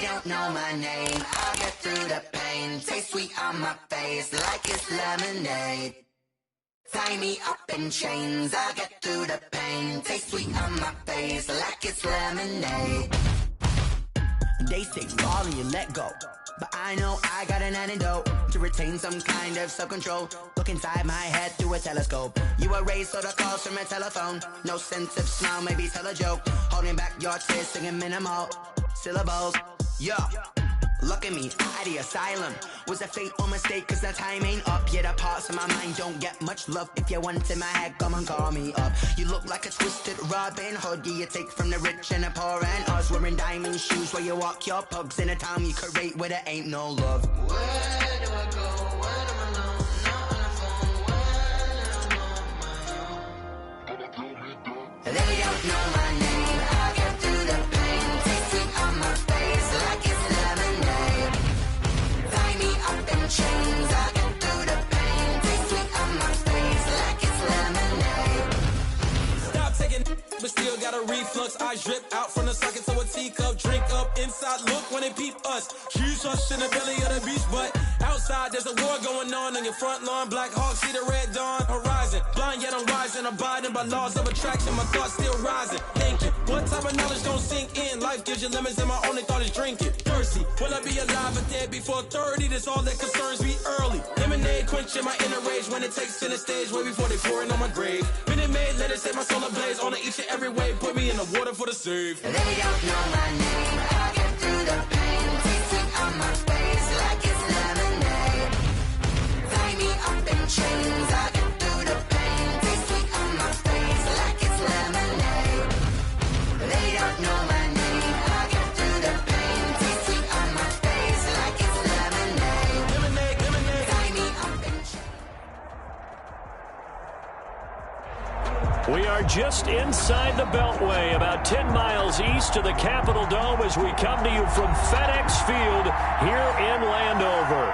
They don't know my name, I'll get through the pain. Taste sweet on my face like it's lemonade. Tie me up in chains, I'll get through the pain. Taste sweet on my face like it's lemonade. They say fall and you let go, but I know I got an antidote to retain some kind of self-control. Look inside my head through a telescope. You erase all the calls from a telephone. No sense of smile, maybe tell a joke. Holding back your tears, singing minimal syllables. Yeah, look at me, at the asylum. Was a fate or mistake, cause the time ain't up. Yet the parts of my mind don't get much love. If you want in my head, come and call me up. You look like a twisted Robin Hood. Yeah, you take from the rich and the poor and us. Wearing diamond shoes where you walk your pugs. In a town you create where there ain't no love. Where do I go when I'm alone? Not on the phone when I'm on my own. They don't know my name, I'll get through the pain. Taste sweet on my face like it's lemonade. Tie me up in chains, I'll get through the pain. Taste sweet on my face like it's lemonade. Stop taking, but still got a reflux. I drip out from the socket to a teacup. Drink up inside, look when they peep us. Choose us in the belly of the beast, but outside there's a war going on your front lawn. Black Hawk, see the red dawn horizon. Blind yet I'm rising, abiding by laws of attraction. My thoughts still rising, thinking. What type of knowledge don't sink in? Life gives you lemons and my only thought is drinking. Thirsty, will I be alive or dead before 30? That's all that concerns me early. Lemonade quenching my inner rage when it takes center stage way before they pour it on my grave. Minute Maid, let it set my soul ablaze on each and every way. Put me in the water for the save. They don't know my name, I'll get through the pain. Taste sweet on my face like it's lemonade. Tie me up in chains, I'll get through the pain. Taste sweet on my face like it's lemonade. They don't know my name, I'll get through the pain. Taste sweet on my face like it's lemonade. Lemonade, lemonade. Tie me up in chains. We are just inside the Beltway, about 10 miles east of the Capitol Dome as we come to you from FedEx Field here in Landover.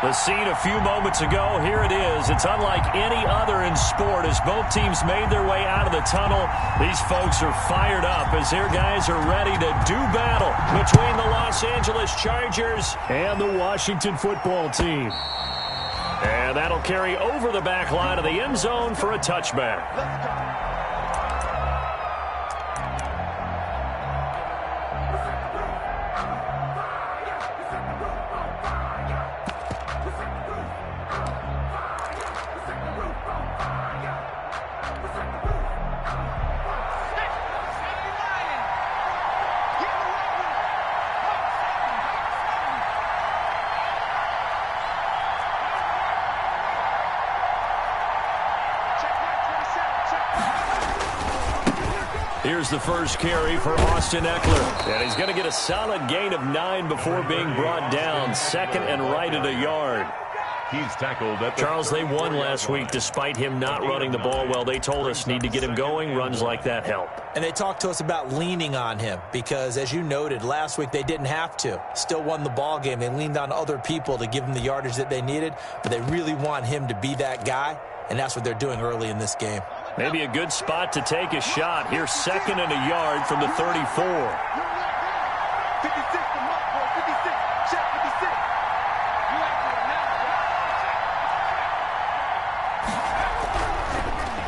The scene a few moments ago, here it is. It's unlike any other in sport as both teams made their way out of the tunnel. These folks are fired up as their guys are ready to do battle between the Los Angeles Chargers and the Washington football team. And that'll carry over the back line of the end zone for a touchback. Here's the first carry for Austin Eckler. And he's going to get a solid gain of 9 before being brought down. Second and right at a yard. He's tackled at Charles, they won last week despite him not running the ball well. They told us need to get him going. Runs like that help. And they talked to us about leaning on him because, as you noted, last week they didn't have to. Still won the ball game. They leaned on other people to give them the yardage that they needed, but they really want him to be that guy, and that's what they're doing early in this game. Maybe a good spot to take a shot. Here's second and a yard from the 34.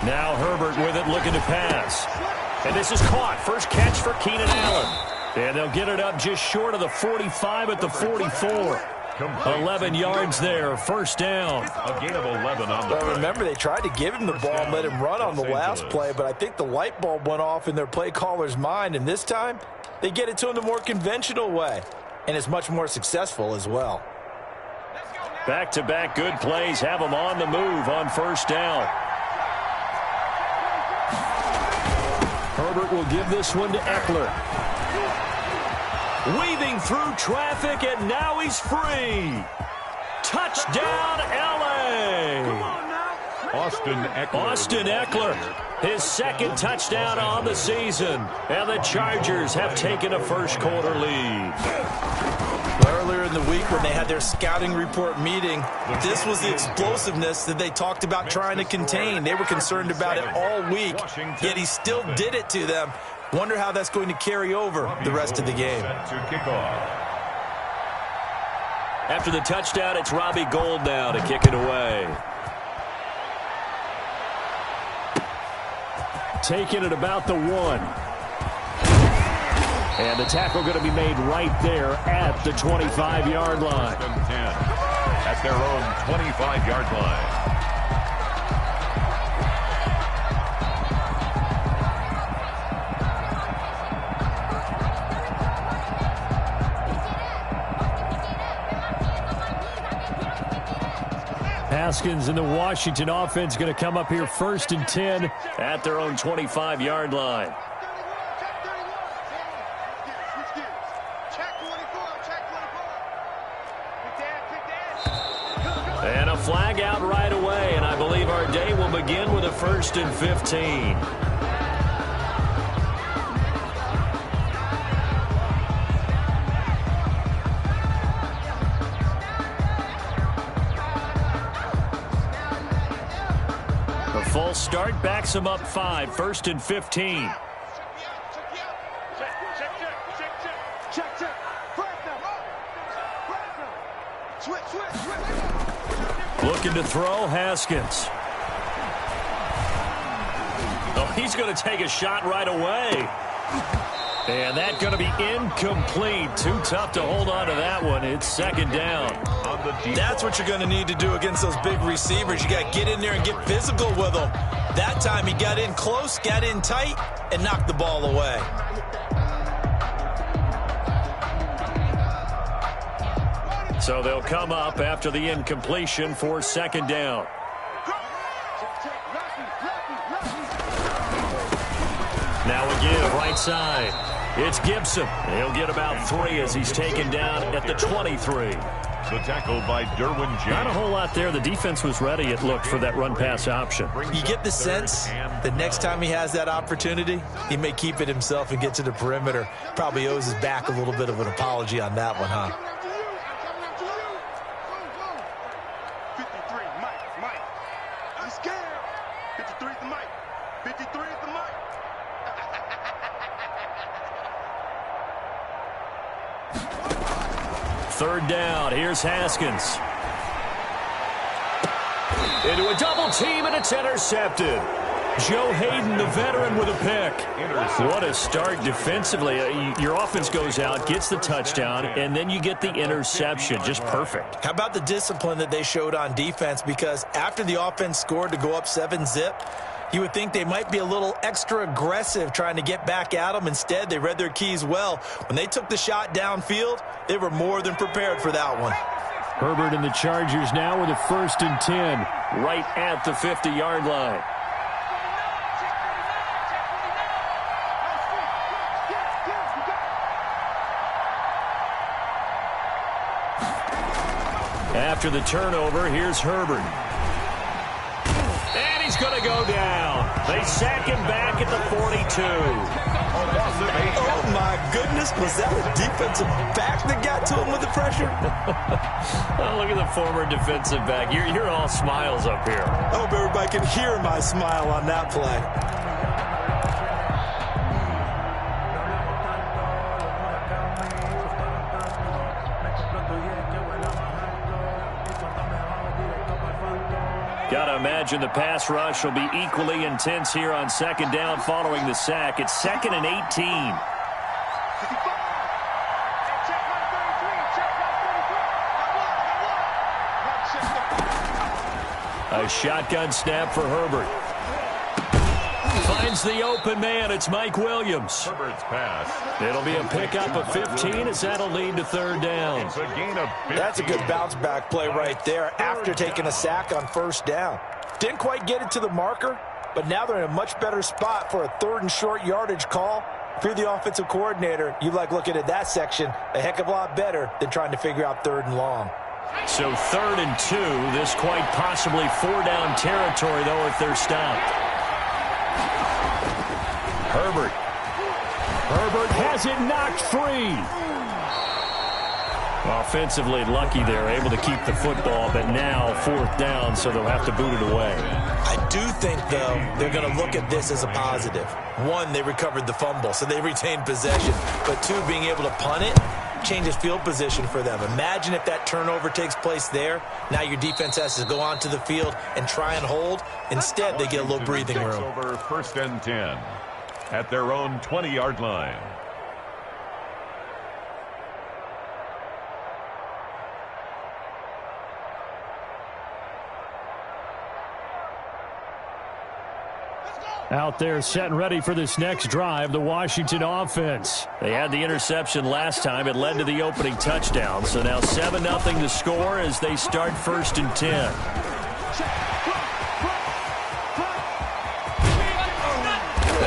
Now Herbert with it, looking to pass. And this is caught. First catch for Keenan Allen. And they'll get it up just short of the 45 at the 44. 11 yards there, first down. A gain of 11 on the Well, remember, they tried to give him the ball and let him run on the last play, but I think the light bulb went off in their play caller's mind, and this time they get it to him the more conventional way, and it's much more successful as well. Back-to-back good plays have him on the move on first down. Herbert will give this one to Eckler. Weaving through traffic, and now he's free. Touchdown, L.A. Austin Eckler, his second touchdown on the season. And the Chargers have taken a first-quarter lead. Earlier in the week when they had their scouting report meeting, this was the explosiveness that they talked about trying to contain. They were concerned about it all week, yet he still did it to them. Wonder how that's going to carry over the rest of the game. After the touchdown, it's Robbie Gould now to kick it away. Taking it about the 1. And the tackle going to be made right there at the 25-yard line. At their own 25-yard line. Haskins and the Washington offense going to come up here 1st and 10 at their own 25-yard line. And a flag out right away, and I believe our day will begin with a 1st and 15. Full start backs him up 5, 1st and 15. Looking to throw, Haskins. Oh, he's going to take a shot right away. And that's going to be incomplete. Too tough to hold on to that one. It's 2nd down. That's what you're going to need to do against those big receivers. You got to get in there and get physical with them. That time he got in close, got in tight, and knocked the ball away. So they'll come up after the incompletion for 2nd down. Now again, right side. It's Gibson. He'll get about 3 as he's taken down at the 23. The tackle by Derwin James. Not a whole lot there. The defense was ready, it looked, for that run-pass option. You get the sense that next time he has that opportunity, he may keep it himself and get to the perimeter. Probably owes his back a little bit of an apology on that one, huh? Third down. Here's Haskins. Into a double team, and it's intercepted. Joe Hayden, the veteran, with a pick. What a start defensively. Your offense goes out, gets the touchdown, and then you get the interception. Just perfect. How about the discipline that they showed on defense? Because after the offense scored to go up 7-zip, you would think they might be a little extra aggressive trying to get back at them. Instead, they read their keys well. When they took the shot downfield, they were more than prepared for that one. Herbert and the Chargers now with a 1st and 10 right at the 50-yard line. After the turnover, here's Herbert. And he's going to go down. They sack him back at the 42. Oh, my goodness. Was that a defensive back that got to him with the pressure? Oh, look at the former defensive back. You're all smiles up here. I hope everybody can hear my smile on that play. Got to imagine the pass rush will be equally intense here on 2nd down following the sack. It's 2nd and 18. A shotgun snap for Herbert. Finds the open man. It's Mike Williams. Herbert's pass. It'll be a pickup of 15 as that'll lead to 3rd down. It's a gain of 15. That's a good bounce-back play right there after taking a sack on 1st down. Didn't quite get it to the marker, but now they're in a much better spot for a 3rd and short yardage call. If you're the offensive coordinator, you like looking at that section a heck of a lot better than trying to figure out 3rd and long. So 3rd and 2. This quite possibly 4-down territory, though, if they're stopped. Herbert has it knocked free. Offensively lucky they're able to keep the football, but now 4th down, so they'll have to boot it away. I do think, though, they're going to look at this as a positive. 1, they recovered the fumble, so they retained possession. But 2, being able to punt it changes field position for them. Imagine if that turnover takes place there. Now your defense has to go onto the field and try and hold. Instead, they get a little breathing room. Over 1st and 10 at their own 20-yard line. Out there set and ready for this next drive, the Washington offense. They had the interception last time. It led to the opening touchdown. So now 7-0 to score as they start 1st and 10.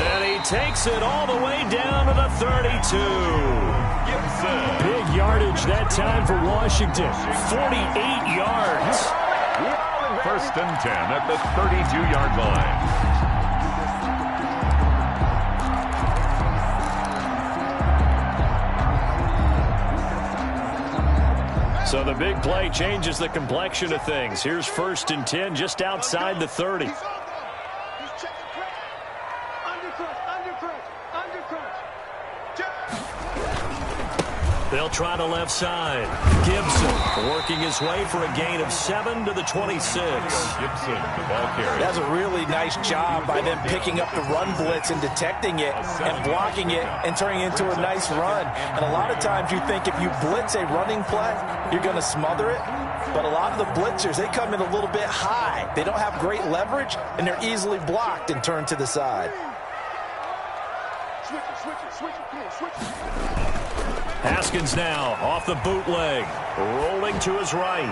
And he takes it all the way down to the 32. Big yardage that time for Washington. 48 yards. 1st and 10 at the 32-yard line. So the big play changes the complexion of things. Here's 1st and 10 just outside the 30. They'll try the left side. Gibson working his way for a gain of 7 to the 26. Gibson, the ball carrier. That's a really nice job by them picking up the run blitz and detecting it and blocking it and turning it into a nice run. And a lot of times you think if you blitz a running play, you're going to smother it. But a lot of the blitzers, they come in a little bit high. They don't have great leverage, and they're easily blocked and turned to the side. Haskins now off the bootleg, rolling to his right.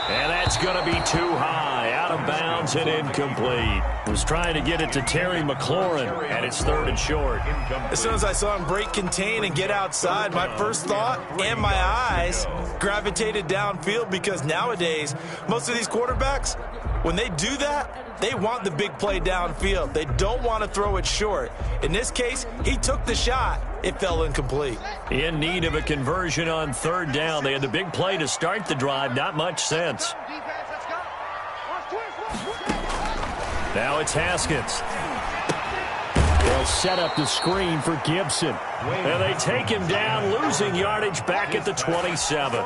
And that's going to be too high, out of bounds and incomplete. Was trying to get it to Terry McLaurin, and it's 3rd and short. As soon as I saw him break contain and get outside, my first thought and my eyes gravitated downfield, because nowadays, most of these quarterbacks, when they do that, they want the big play downfield. They don't want to throw it short. In this case, he took the shot. It fell incomplete. In need of a conversion on 3rd down. They had the big play to start the drive. Not much sense. Now it's Haskins. They'll set up the screen for Gibson. And they take him down, losing yardage back at the 27.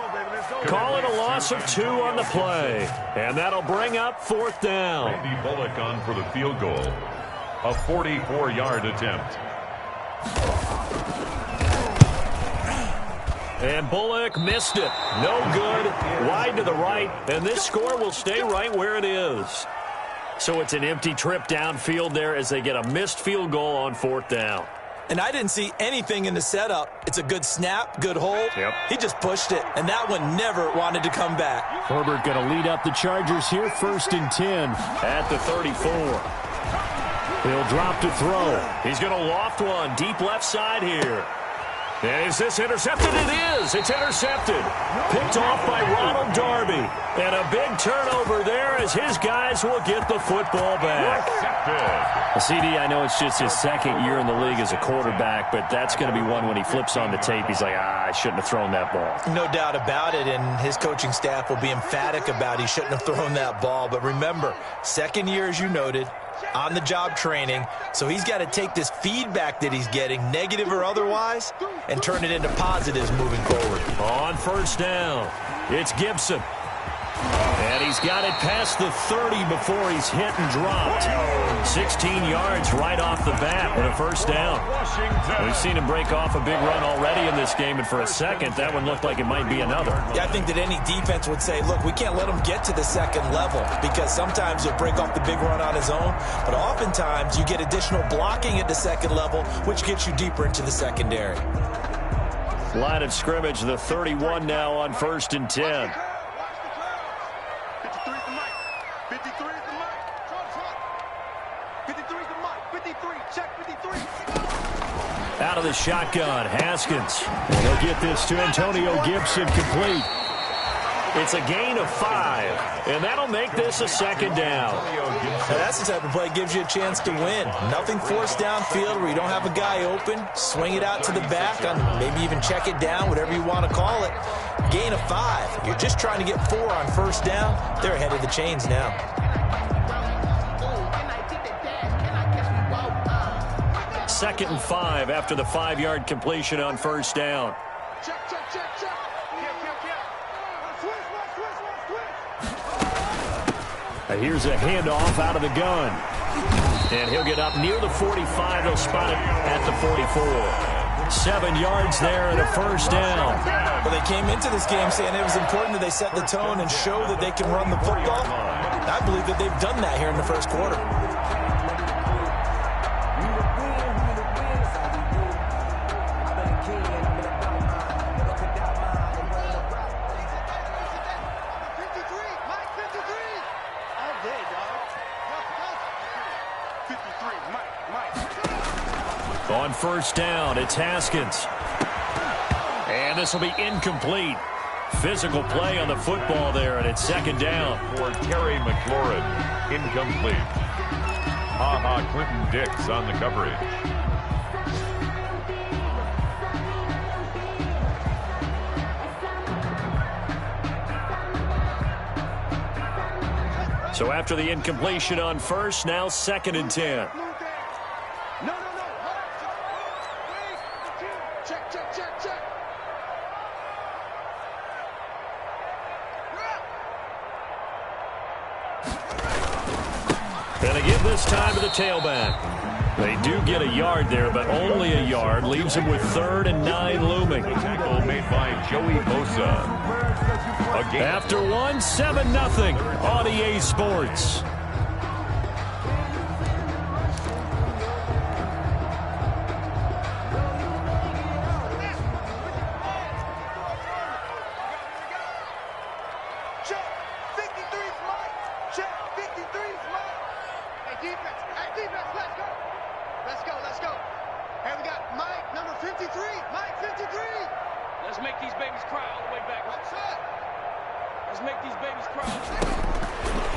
Call it a loss of 2 on the play. And that'll bring up 4th down. Randy Bullock on for the field goal. A 44-yard attempt. And Bullock missed it. No good. Wide to the right. And this score will stay right where it is. So it's an empty trip downfield there as they get a missed field goal on 4th down. And I didn't see anything in the setup. It's a good snap, good hold. Yep. He just pushed it, and that one never wanted to come back. Herbert going to lead up the Chargers here, 1st and 10 at the 34. He'll drop to throw. He's going to loft one deep left side here. And is this intercepted? It is. It's intercepted. Picked off by Ronald Darby. And a big turnover there as his guys will get the football back. CD, I know it's just his 2nd year in the league as a quarterback, but that's going to be one when he flips on the tape. He's like, I shouldn't have thrown that ball. No doubt about it, and his coaching staff will be emphatic about he shouldn't have thrown that ball. But remember, 2nd year, as you noted, on-the-job training, so he's got to take this feedback that he's getting, negative or otherwise, and turn it into positives moving forward. On 1st down, it's Gibson. And he's got it past the 30 before he's hit and dropped. 16 yards right off the bat with a 1st down. We've seen him break off a big run already in this game, and for a second, that one looked like it might be another. Yeah, I think that any defense would say, look, we can't let him get to the 2nd level, because sometimes he'll break off the big run on his own, but oftentimes you get additional blocking at the 2nd level, which gets you deeper into the secondary. Line of scrimmage, the 31 now on 1st and 10. Out of the shotgun, Haskins. They'll get this to Antonio Gibson complete. It's a gain of 5, and that'll make this a 2nd down. Now that's the type of play that gives you a chance to win. Nothing forced downfield where you don't have a guy open. Swing it out to the back, on maybe even check it down, whatever you want to call it. Gain of 5. You're just trying to get 4 on 1st down. They're ahead of the chains now. 2nd and 5 after the 5-yard completion on 1st down. And here's a handoff out of the gun. And he'll get up near the 45. They'll spot it at the 44. 7 yards there and a first down. Well, they came into this game saying it was important that they set the tone and show that they can run the football. I believe that they've done that here in the first quarter. On first down, it's Haskins. And this will be incomplete. Physical play on the football there, and it's second down. For Terry McLaurin, incomplete. Quentin Dix on the coverage. So after the incompletion on first, now 2nd and 10. And they give this time to the tailback. They do get a yard there, but only a yard. Leaves them with 3rd and 9 looming. Tackle made by Joey Bosa. After 1, 7-0 on EA Sports.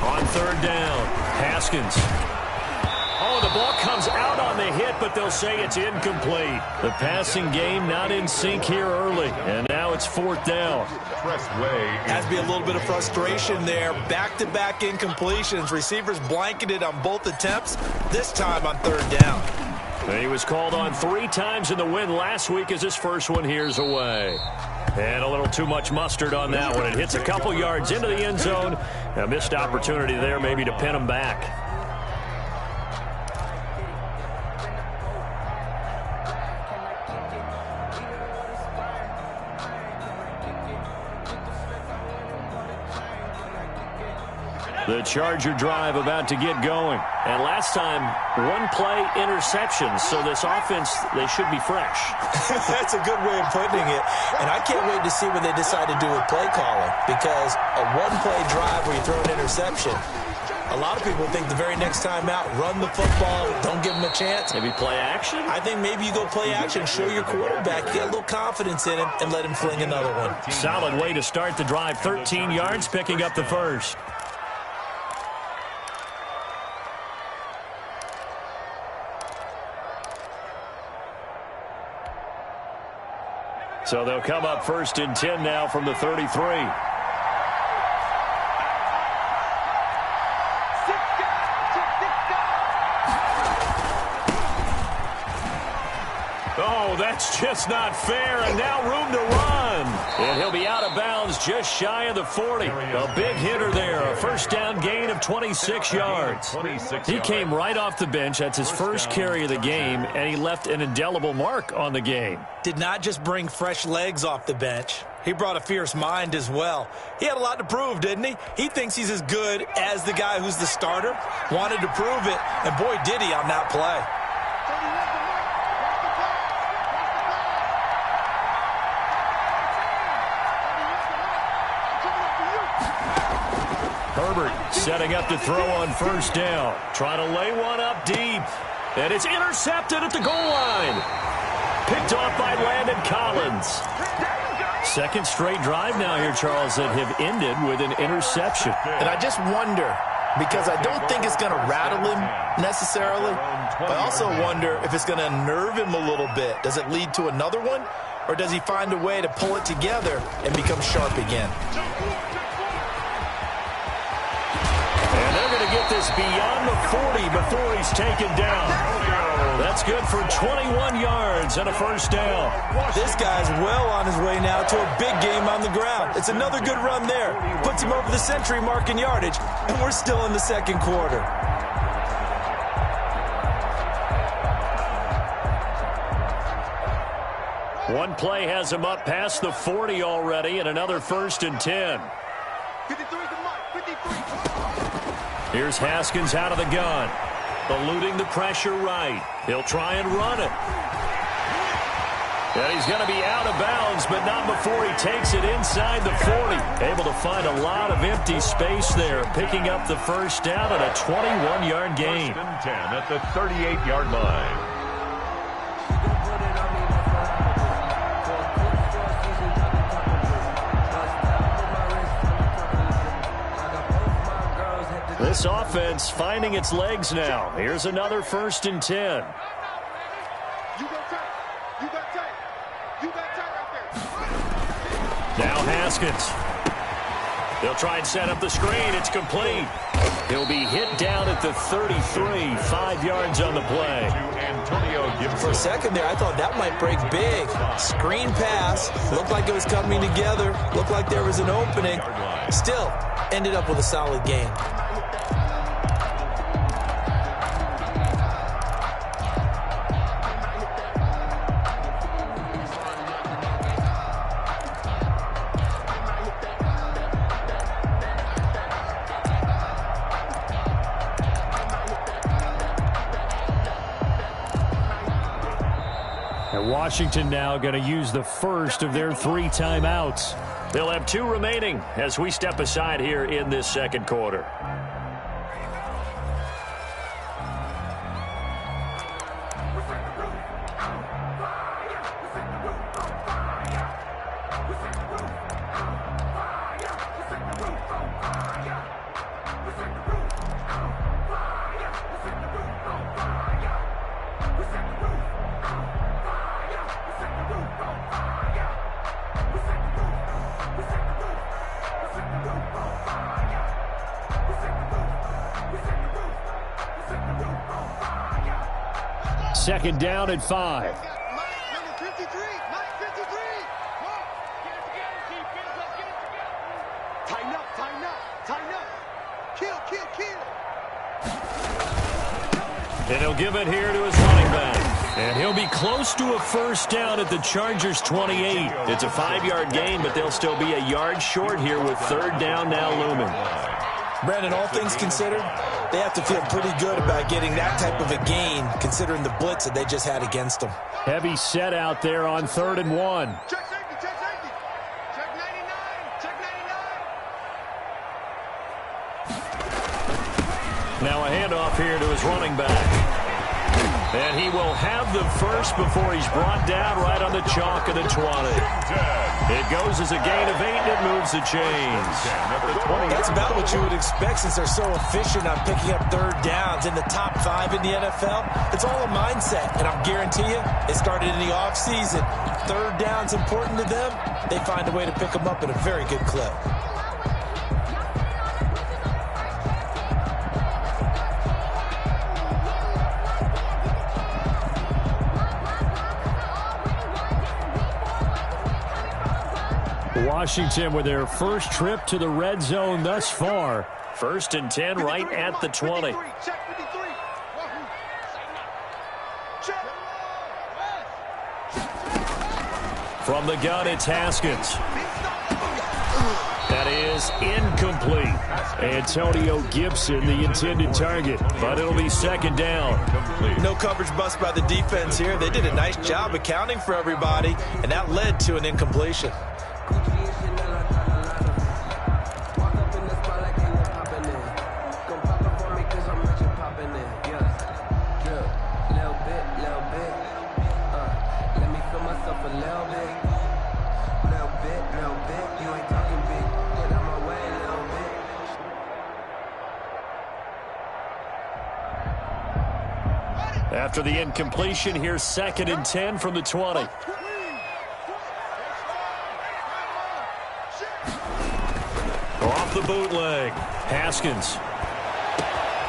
On 3rd down, Haskins. Oh, the ball comes out on the hit, but they'll say it's incomplete. The passing game not in sync here early, and now it's 4th down. Has to be a little bit of frustration there. Back-to-back incompletions. Receivers blanketed on both attempts, this time on 3rd down. And he was called on 3 times in the win last week as his first one here's away. And a little too much mustard on that one. It hits a couple yards into the end zone. A missed opportunity there maybe to pin him back. The Charger drive about to get going. And last time, 1-play interception. So this offense, they should be fresh. That's a good way of putting it. And I can't wait to see what they decide to do with play calling. Because a 1-play drive where you throw an interception, a lot of people think the very next time out, run the football, don't give them a chance. Maybe play action? I think maybe you go play action, show your quarterback, get a little confidence in him, and let him fling another one. Solid way to start the drive. 13 yards, picking up the first. So they'll come up 1st and 10 now from the 33. Oh, that's just not fair, and now room to run. And he'll be out of bounds just shy of the 40. A big hitter there, a first down gain of 26 yards. He came right off the bench. That's his first carry of the game, and he left an indelible mark on the game. Did not just bring fresh legs off the bench. He brought a fierce mind as well. He had a lot to prove, didn't he? He thinks he's as good as the guy who's the starter. Wanted to prove it, and boy, did he on that play. Herbert setting up to throw on first down. Trying to lay one up deep. And it's intercepted at the goal line. Picked off by Landon Collins. Second straight drive now here, Charles, that have ended with an interception. And I just wonder, because I don't think it's going to rattle him necessarily, but I also wonder if it's going to unnerve him a little bit. Does it lead to another one? Or does he find a way to pull it together and become sharp again? And they're going to get this beyond the 40 before he's taken down. That's That's good for 21 yards and a first down. This guy's well on his way now to a big game on the ground. It's another good run there. Puts him over the century mark in yardage, and we're still in the second quarter. One play has him up past the 40 already, and another 1st and 10. 53, Here's Haskins out of the gun. Eluding the pressure right. He'll try and run it. And he's going to be out of bounds, but not before he takes it inside the 40. Able to find a lot of empty space there, picking up the first down and a 21-yard gain. 1st and 10 at the 38-yard line. This offense finding its legs now. Here's another 1st and 10. You got tight. You got tight. You got tight right there. Now Haskins. They'll try and set up the screen. It's complete. He'll be hit down at the 33, 5 yards on the play. For a second there, I thought that might break big. Screen pass. Looked like it was coming together. Looked like there was an opening. Still, ended up with a solid gain. Washington now going to use the first of their 3 timeouts. They'll have 2 remaining as we step aside here in this second quarter. Second down at 5. Mike, number 53. Mike, 53. Come on. Get it together, Chief. Let's get it together. Tighten up, tighten up, tighten up. Kill, kill, kill. And he'll give it here to his running back. And he'll be close to a first down at the Chargers' 28. It's a 5-yard gain, but they'll still be a yard short here with 3rd down now looming. Brandon, all things considered, they have to feel pretty good about getting that type of a gain, considering the blitz that they just had against them. Heavy set out there on 3rd and 1. Check safety, check safety. Check 99, check 99. Now a handoff here to his running back. And he will have the first before he's brought down right on the chalk of the 20. It goes as a gain of 8, and it moves the chains. That's about what you would expect since they're so efficient on picking up 3rd downs in the top 5 in the NFL. It's all a mindset, and I'll guarantee you, it started in the offseason. 3rd down's important to them. They find a way to pick them up at a very good clip. Washington with their first trip to the red zone thus far. 1st and 10 right at the 20. Check 53. Check. From the gun, it's Haskins. That is incomplete. Antonio Gibson, the intended target, but it'll be 2nd down. No coverage bust by the defense here. They did a nice job accounting for everybody, and that led to an incompletion. After the incompletion, here's 2nd and 10 from the 20. Off the bootleg. Haskins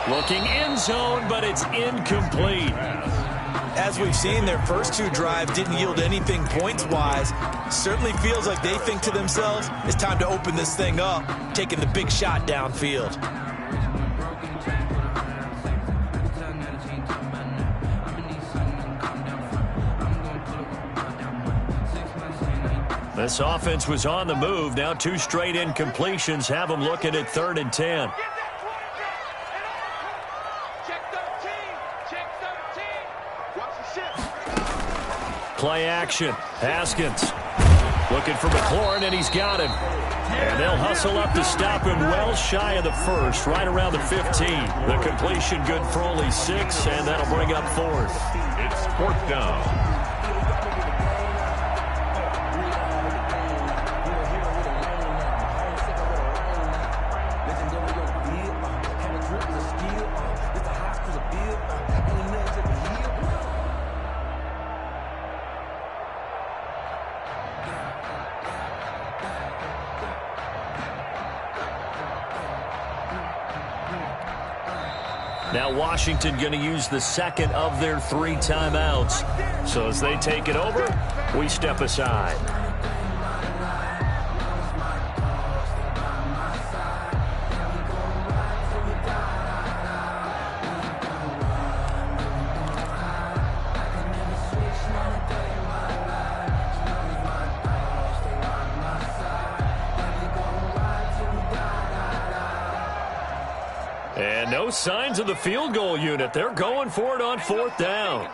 looking end zone, but it's incomplete. as we've seen, their first two drives didn't yield anything points-wise. Certainly feels like they think to themselves, it's time to open this thing up, taking the big shot downfield. This offense was on the move. Now 2 straight incompletions have them looking at 3rd and 10. Play action. Haskins looking for McLaurin, and he's got him. And they'll hustle up to stop him well shy of the first, right around the 15. The completion good for only 6, and that'll bring up 4th. It's 4th down. Now Washington going to use the second of their 3 timeouts. So as they take it over, we step aside. And no signs of the field goal unit. They're going for it on 4th down.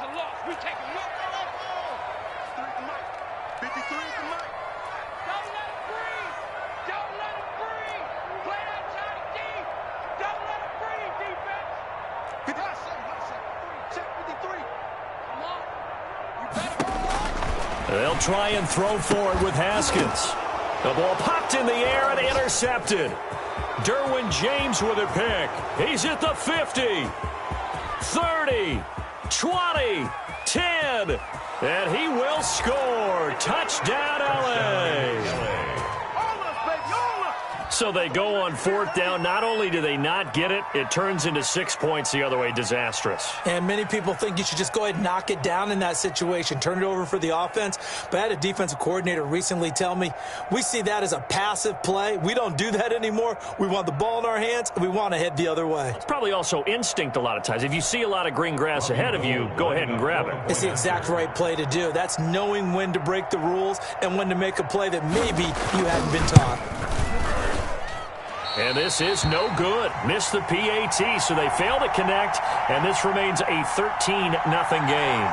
They'll try and throw for it with Haskins. The ball popped in the air and intercepted. Derwin James with a pick. He's at the 50, 30, 20, 10, and he will score. Touchdown, LA. So they go on 4th down. Not only do they not get it, it turns into 6 points the other way. Disastrous. And many people think you should just go ahead and knock it down in that situation, turn it over for the offense. But I had a defensive coordinator recently tell me, we see that as a passive play. We don't do that anymore. We want the ball in our hands, and we want to head the other way. It's probably also instinct a lot of times. If you see a lot of green grass ahead of you, go ahead and grab it. It's the exact right play to do. That's knowing when to break the rules and when to make a play that maybe you hadn't been taught. And this is no good. Missed the PAT, so they fail to connect, and this remains a 13-0 game.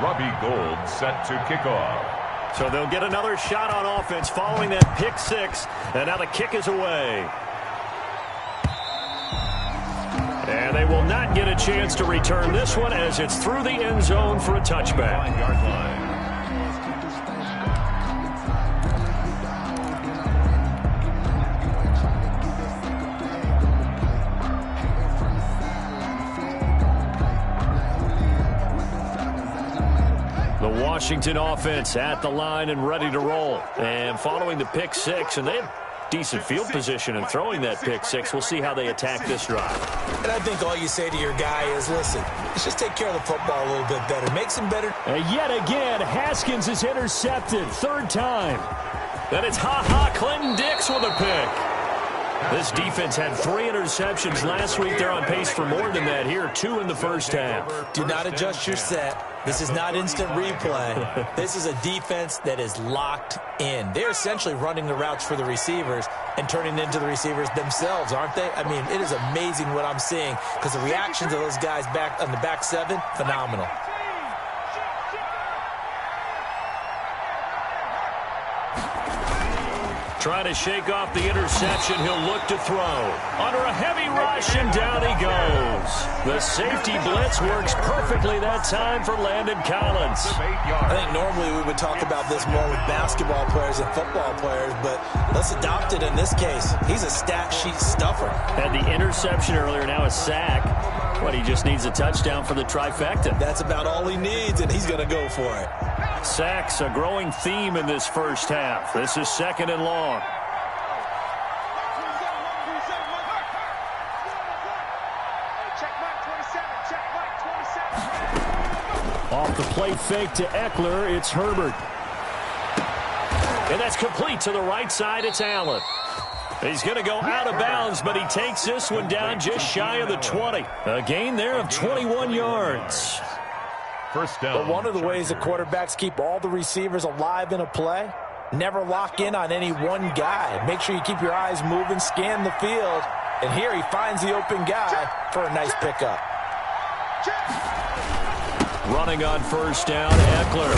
Robbie Gould set to kick off. So they'll get another shot on offense following that pick 6, and now the kick is away. And they will not get a chance to return this one as it's through the end zone for a touchback. 9-yard line. The Washington offense at the line and ready to roll. And following the pick 6, and they have decent field position in throwing that pick 6. We'll see how they attack this drive. And I think all you say to your guy is, listen, let's just take care of the football a little bit better. Make some better. And yet again, Haskins is intercepted. 3rd time. Then it's Clinton Dix with a pick. This defense had 3 interceptions last week. They're on pace for more than that here. 2 in the first half. Do not adjust your set. This is not instant replay. This is a defense that is locked in. They're essentially running the routes for the receivers and turning into the receivers themselves, aren't they? I mean, it is amazing what I'm seeing because the reactions of those guys back on the back 7, phenomenal. Trying to shake off the interception. He'll look to throw. Under a heavy rush, and down he goes. The safety blitz works perfectly that time for Landon Collins. I think normally we would talk about this more with basketball players and football players, but let's adopt it in this case. He's a stat sheet stuffer. Had the interception earlier, now a sack. But he just needs a touchdown for the trifecta. That's about all he needs, and he's going to go for it. Sacks, a growing theme in this first half. This is 2nd and long. Off the play fake to Eckler, it's Herbert. And that's complete to the right side. It's Allen. He's going to go out of bounds, but he takes this one down just shy of the 20. A gain there of 21 yards. First down. But one of the ways the quarterbacks keep all the receivers alive in a play, never lock in on any one guy. Make sure you keep your eyes moving, scan the field. And here he finds the open guy for a nice pickup. Running on first down, Eckler.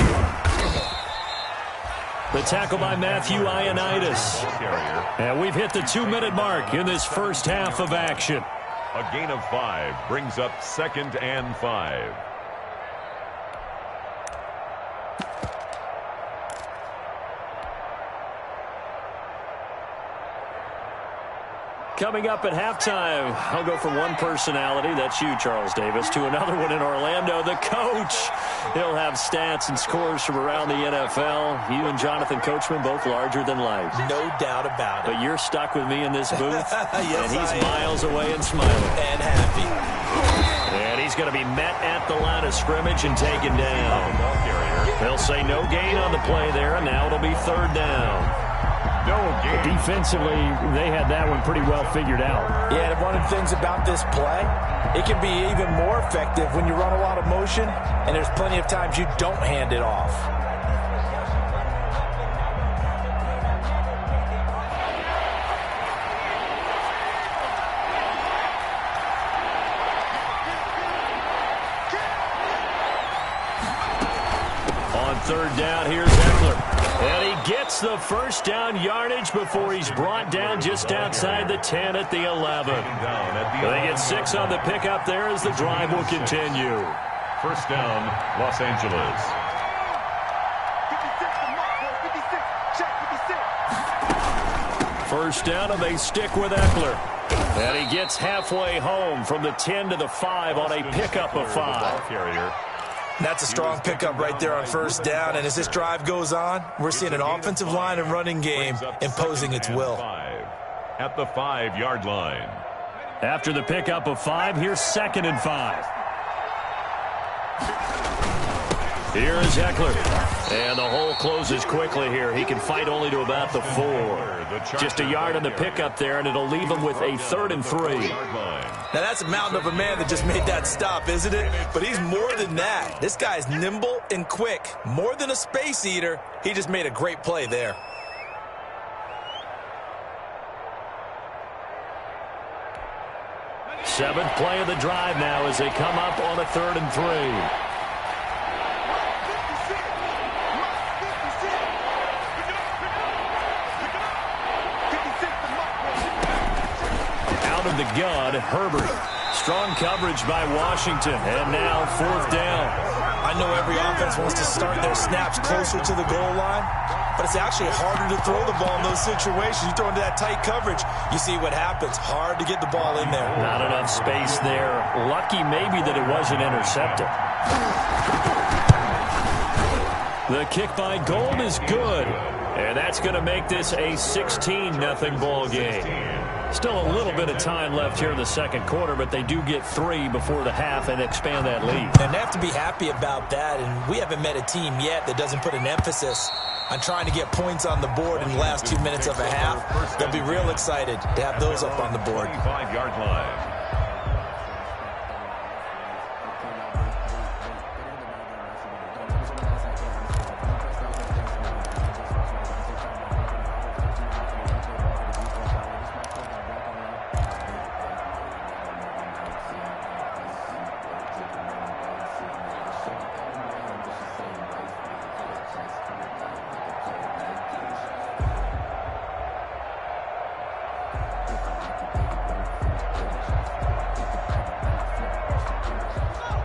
The tackle by Matthew Ioannidis. And we've hit the 2-minute mark in this first half of action. A gain of 5 brings up 2nd and 5. Coming up at halftime, I'll go from one personality, that's you, Charles Davis, to another one in Orlando, the coach. He'll have stats and scores from around the NFL. You and Jonathan Coachman, both larger than life. No doubt about it. But you're stuck with me in this booth, yes, and he's miles away and smiling. And happy. And he's going to be met at the line of scrimmage and taken down. They'll say no gain on the play there, and now it'll be 3rd down. Defensively, they had that one pretty well figured out. Yeah, and one of the things about this play, it can be even more effective when you run a lot of motion, and there's plenty of times you don't hand it off. On 3rd down, here's Eckler. And he gets the first down yardage before he's brought down just outside the 10 at the 11. They get 6 on the pickup there as the drive will continue. First down, Los Angeles. 56, First down, and they stick with Eckler. And he gets halfway home from the 10 to the 5 on a pickup of 5. That's a strong pickup right there on first down, and as this drive goes on, we're seeing an offensive line and running game imposing its will. At the 5-yard line. After the pickup of 5, here's 2nd and 5. Here's Eckler. And the hole closes quickly here. He can fight only to about the 4. Just a yard on the pickup there, and it'll leave him with a 3rd and 3. Now, that's a mountain of a man that just made that stop, isn't it? But he's more than that. This guy's nimble and quick. More than a space eater. He just made a great play there. Seventh play of the drive now as they come up on a 3rd and 3. The gun, Herbert. Strong coverage by Washington, and now 4th down. I know every offense wants to start their snaps closer to the goal line, but it's actually harder to throw the ball in those situations. You throw into that tight coverage, you see what happens. Hard to get the ball in there. Not enough space there. Lucky maybe that it wasn't intercepted. The kick by Gold is good, and that's going to make this a 16-0 ball game. Still a little bit of time left here in the second quarter, but they do get 3 before the half and expand that lead. And they have to be happy about that, and we haven't met a team yet that doesn't put an emphasis on trying to get points on the board in the last 2 minutes of a half. They'll be real excited to have those up on the board. 5-yard line.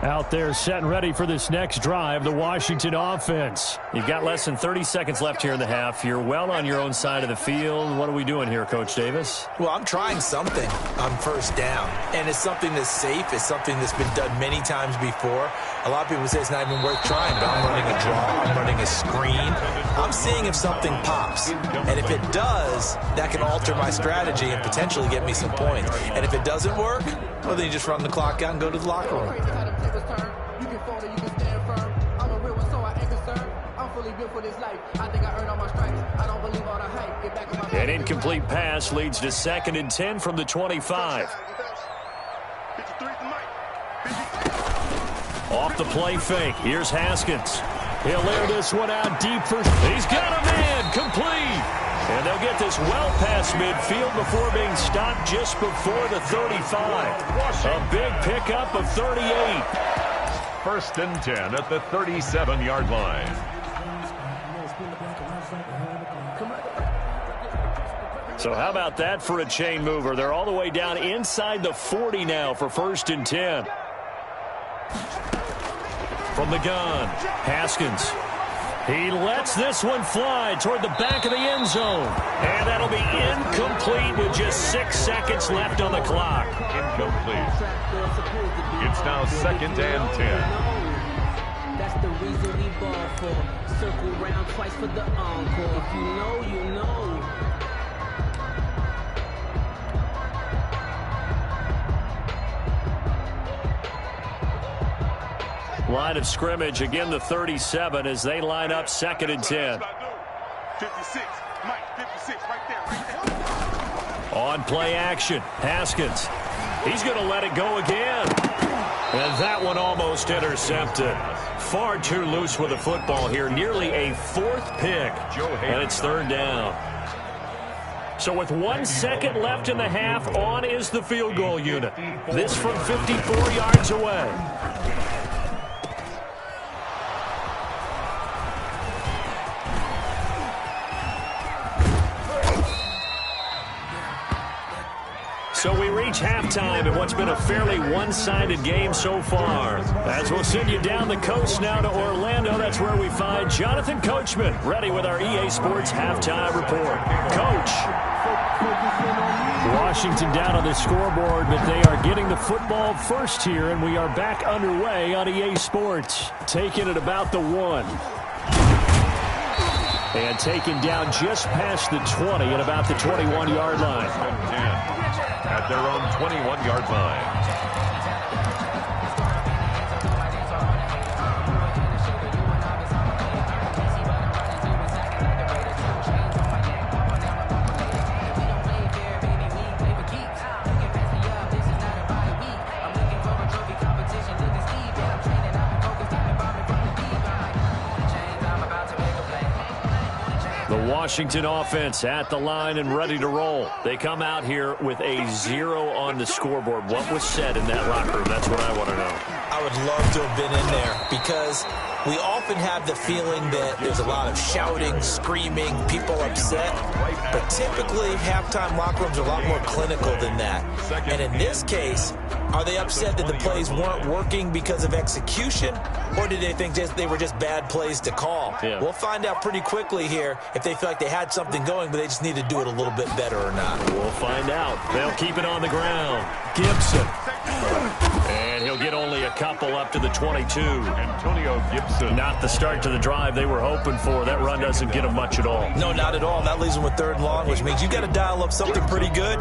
Out there set and ready for this next drive, the Washington offense. You've got less than 30 seconds left here in the half. You're well on your own side of the field. What are we doing here, Coach Davis? Well, I'm trying something on first down, and it's something that's safe. It's something that's been done many times before. A lot of people say it's not even worth trying, but I'm running a draw. I'm running a screen. I'm seeing if something pops, and if it does, that can alter my strategy and potentially get me some points. And if it doesn't work, well, then you just run the clock out and go to the locker room. You can fall or you can stand firm. fully built for this life. I think I earned all my stripes. I don't believe all the hype. Get back on my An incomplete pass leads to 2nd and 10 from the 25. Off the play fake. Here's Haskins. He'll air this one out deep for... He's got a man. Complete. And they'll get this well past midfield before being stopped just before the 35. A big pickup of 38. 1st and 10 at the 37-yard line. So how about that for a chain mover? They're all the way down inside the 40 now for 1st and 10. From the gun, Haskins. He lets this one fly toward the back of the end zone. And that'll be incomplete with just 6 seconds left on the clock. Incomplete. It's now 2nd and 10. That's the reason we ball for. Circle round twice for the encore. If you know, you know. Line of scrimmage, again the 37 as they line up 2nd and 10. 56, Mike, 56, right there. On play action, Haskins. He's going to let it go again. And that one almost intercepted. Far too loose with the football here. Nearly a 4th pick. And it's 3rd down. So with 1 second left in the half, on is the field goal unit. This from 54 yards away. So we reach halftime in what's been a fairly one-sided game so far. As we'll send you down the coast now to Orlando, that's where we find Jonathan Coachman, ready with our EA Sports Halftime Report. Coach. Washington down on the scoreboard, but they are getting the football first here, and we are back underway on EA Sports. Taking it about the 1. And taken down just past the 20 at about the 21-yard line. At their own 21-yard line. Washington offense at the line and ready to roll. They come out here with a 0 on the scoreboard. What was said in that locker room? That's what I want to know. I would love to have been in there because we often have the feeling that there's a lot of shouting, screaming, people upset. But typically, halftime locker rooms are a lot more clinical than that. And in this case, are they upset that the plays weren't working because of execution? Or did they think they were just bad plays to call? Yeah. We'll find out pretty quickly here if they feel like they had something going, but they just need to do it a little bit better or not. We'll find out. They'll keep it on the ground. Gibson. And he'll get only a couple up to the 22. Antonio Gibson. Not the start to the drive they were hoping for. That run doesn't get them much at all. No, not at all. That leaves them with 3rd and long, which means you got to dial up something pretty good.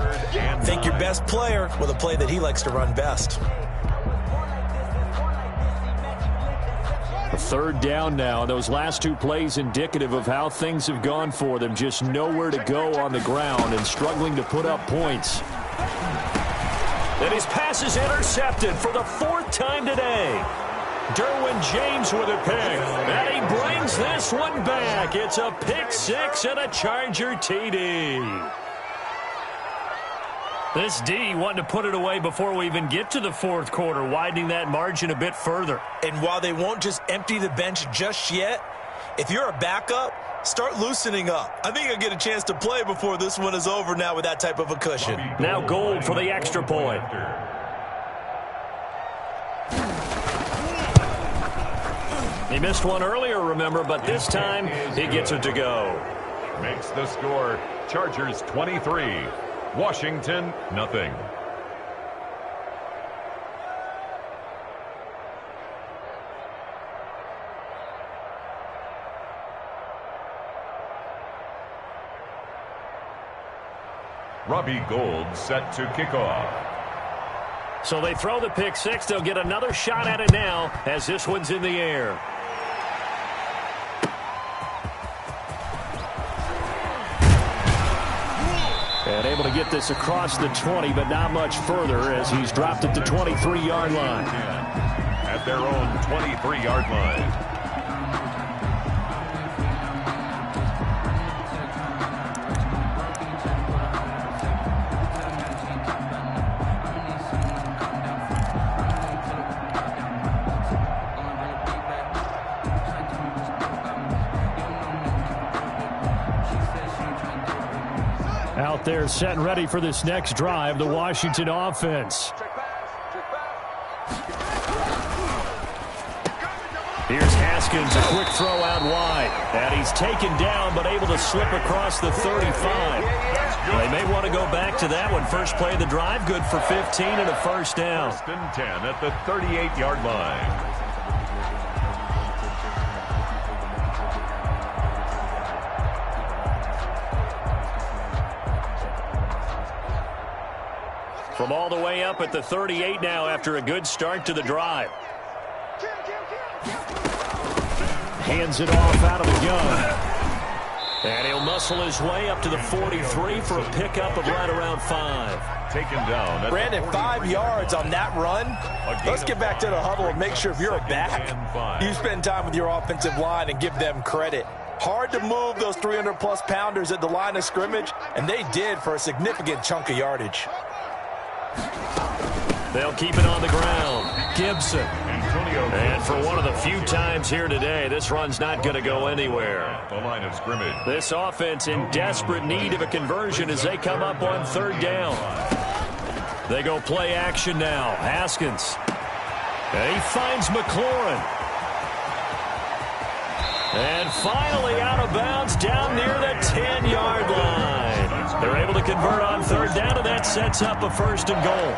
Think your best player with a play that he likes to run best. A 3rd down now. Those last 2 plays indicative of how things have gone for them. Just nowhere to go on the ground and struggling to put up points. And his pass is intercepted for the 4th time today. Derwin James with a pick. And he brings this one back. It's a pick 6 and a Charger TD. This D wanting to put it away before we even get to the 4th quarter, widening that margin a bit further. And while they won't just empty the bench just yet, if you're a backup, start loosening up. I think you'll get a chance to play before this one is over now with that type of a cushion. Now Gold for the extra point. He missed one earlier, remember, but this time he gets it to go. Makes the score Chargers 23. Washington, nothing. Robbie Gould set to kick off. So they throw the pick 6. They'll get another shot at it now as this one's in the air. And able to get this across the 20, but not much further as he's dropped at the 23-yard line. At their own 23-yard line. Out there set and ready for this next drive, the Washington offense. Here's Haskins, a quick throw out wide. And he's taken down, but able to slip across the 35. They may want to go back to that one. First play of the drive, good for 15 and a first down. First and 10 at the 38-yard line. From all the way up at the 38 now after a good start to the drive. Hands it off out of the gun. And he'll muscle his way up to the 43 for a pickup of right around 5. Taken down. Brandon, 5 yards on that run. Let's get back to the huddle and make sure if you're a back, you spend time with your offensive line and give them credit. Hard to move those 300-plus pounders at the line of scrimmage, and they did for a significant chunk of yardage. They'll keep it on the ground. Gibson. And for one of the few times here today, this run's not going to go anywhere. The line of scrimmage. This offense in desperate need of a conversion as they come up on third down. They go play action now. Haskins. And he finds McLaurin. And finally out of bounds down near the 10-yard line. They're able to convert on third down, and that sets up a first and goal.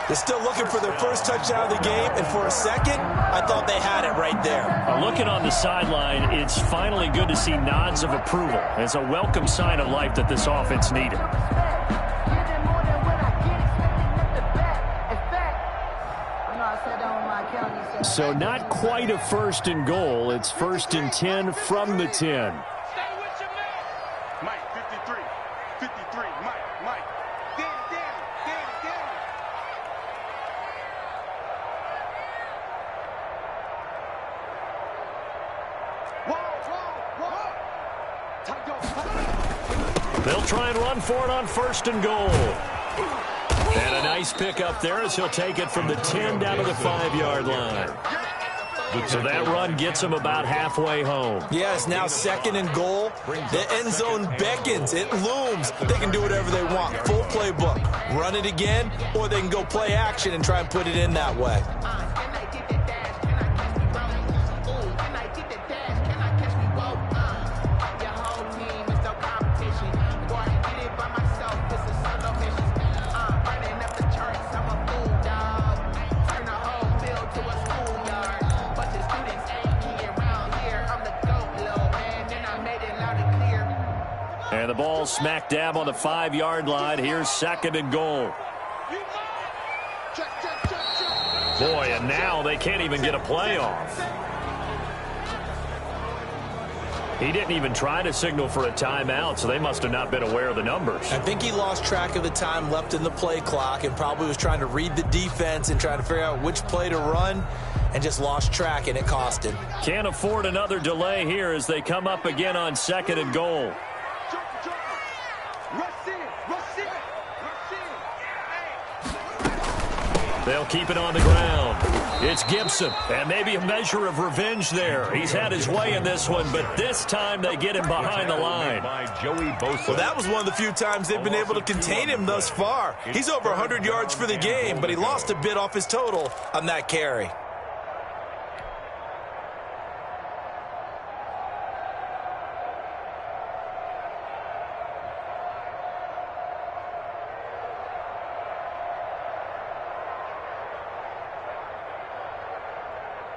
They're still looking for their first touchdown of the game, and for a second, I thought they had it right there. Looking on the sideline, it's finally good to see nods of approval. It's a welcome sign of life that this offense needed. So not quite a first and goal. It's first and 10 from the 10. Mike, 53, 53, Mike. Danny. Whoa. They'll try and run for it on first and goal. And a nice pick up there as he'll take it from the 10 down to the 5-yard line. So that run gets him about halfway home. Yes, now second and goal. The end zone beckons. It looms. They can do whatever they want. Full playbook. Run it again, or they can go play action and try and put it in that way. And the ball smack dab on the 5-yard line. Here's second and goal. Boy, and now they can't even get a play off. He didn't even try to signal for a timeout, so they must have not been aware of the numbers. I think he lost track of the time left in the play clock and probably was trying to read the defense and trying to figure out which play to run and just lost track, and it cost him. Can't afford another delay here as they come up again on second and goal. They'll keep it on the ground. It's Gibson, and maybe a measure of revenge there. He's had his way in this one, but this time they get him behind the line. Well, that was one of the few times they've been able to contain him thus far. He's over 100 yards for the game, but he lost a bit off his total on that carry.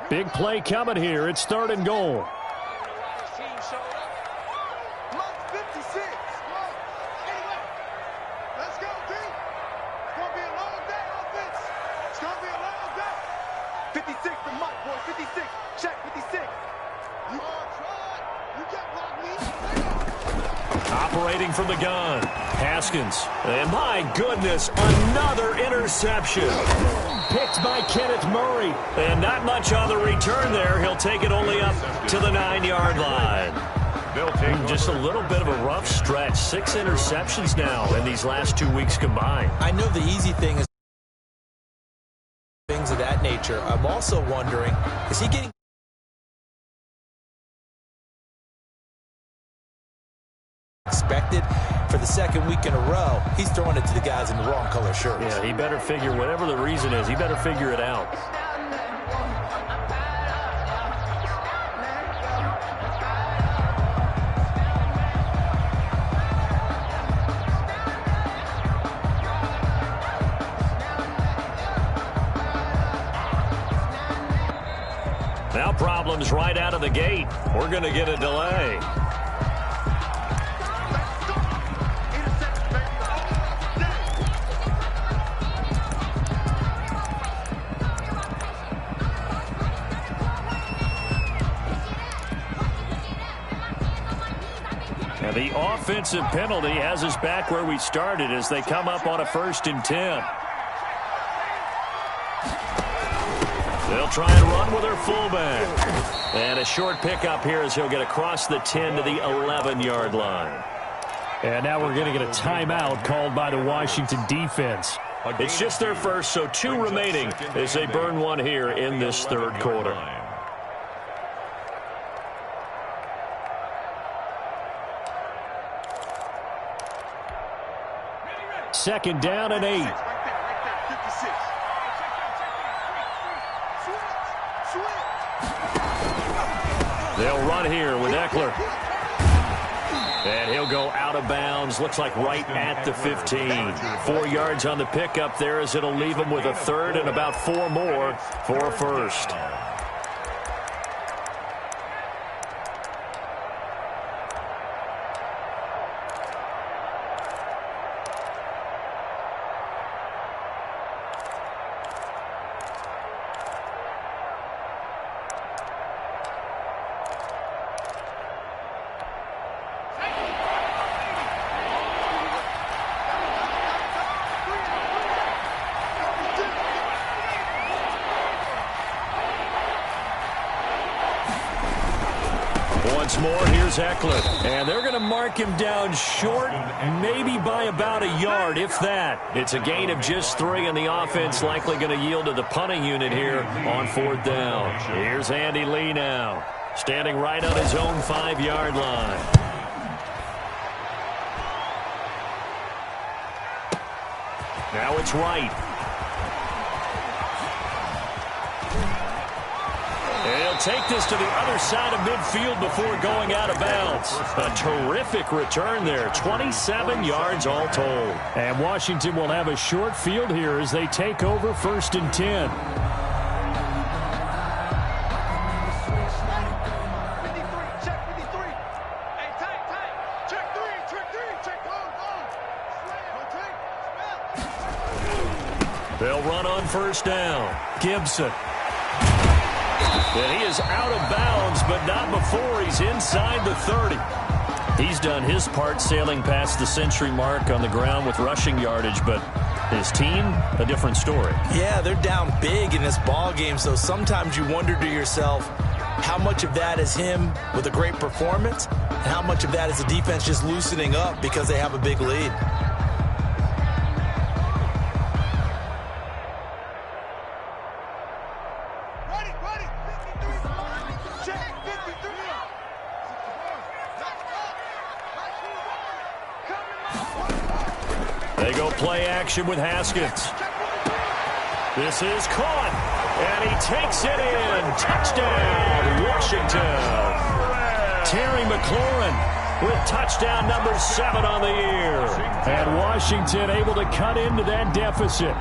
Big play coming here. It's third and goal. Let's go, D. It's going to be a long day, offense. It's going to be a long day. 56 to Mike, boy. 56. Check 56. You can't block me. Operating from the gun, Haskins. And my goodness, another interception. Picked by Kenneth Murray. And not much on the return there. He'll take it only up to the 9-yard line. Just a little bit of a rough stretch. 6 interceptions now in these last 2 weeks combined. I know the easy thing is things of that nature. I'm also wondering, is he getting expected for the second week in a row? He's throwing it to the guys in the wrong color shirts. Yeah, he better figure, whatever the reason is, he better figure it out. Now problems right out of the gate. We're going to get a delay. And the offensive penalty has us back where we started as they come up on a 1st and 10. They'll try and run with their fullback. And a short pickup here as he'll get across the 10 to the 11-yard line. And now we're going to get a timeout called by the Washington defense. It's just their first, so 2 remaining as they burn one here in this 3rd quarter. 2nd down and 8. They'll run here with Eckler. And he'll go out of bounds. Looks like right at the 15. 4 yards on the pickup there as it'll leave him with a 3rd and about 4 more for a 1st. Once more, here's Eckler. And they're going to mark him down short, maybe by about a yard, if that. It's a gain of just 3, and the offense likely going to yield to the punting unit here on 4th down. Here's Andy Lee now, standing right on his own 5-yard line. Now it's Wright. He'll take this to the other side of midfield before going out of bounds. A terrific return there, 27 yards all told. And Washington will have a short field here as they take over 1st and 10. They'll run on 1st down. Gibson. And he is out of bounds, but not before he's inside the 30. He's done his part sailing past the century mark on the ground with rushing yardage, but his team, a different story. Yeah, they're down big in this ball game, so sometimes you wonder to yourself how much of that is him with a great performance and how much of that is the defense just loosening up because they have a big lead. They go play action with Haskins. This is caught, and he takes it in. Touchdown, Washington. Terry McLaurin with touchdown number 7 on the year. And Washington able to cut into that deficit.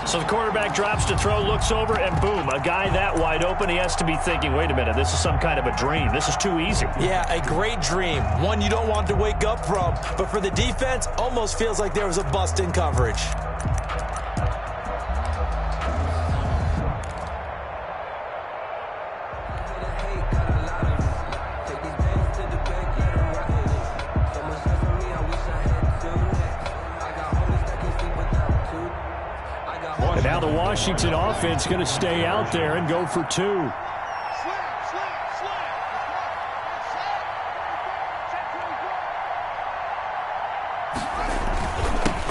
So the quarterback drops to throw, looks over, and boom, a guy that wide open, he has to be thinking, wait a minute, this is some kind of a dream. This is too easy. Yeah, a great dream. One you don't want to wake up from. But for the defense, almost feels like there was a bust in coverage. And now the Washington offense going to stay out there and go for 2.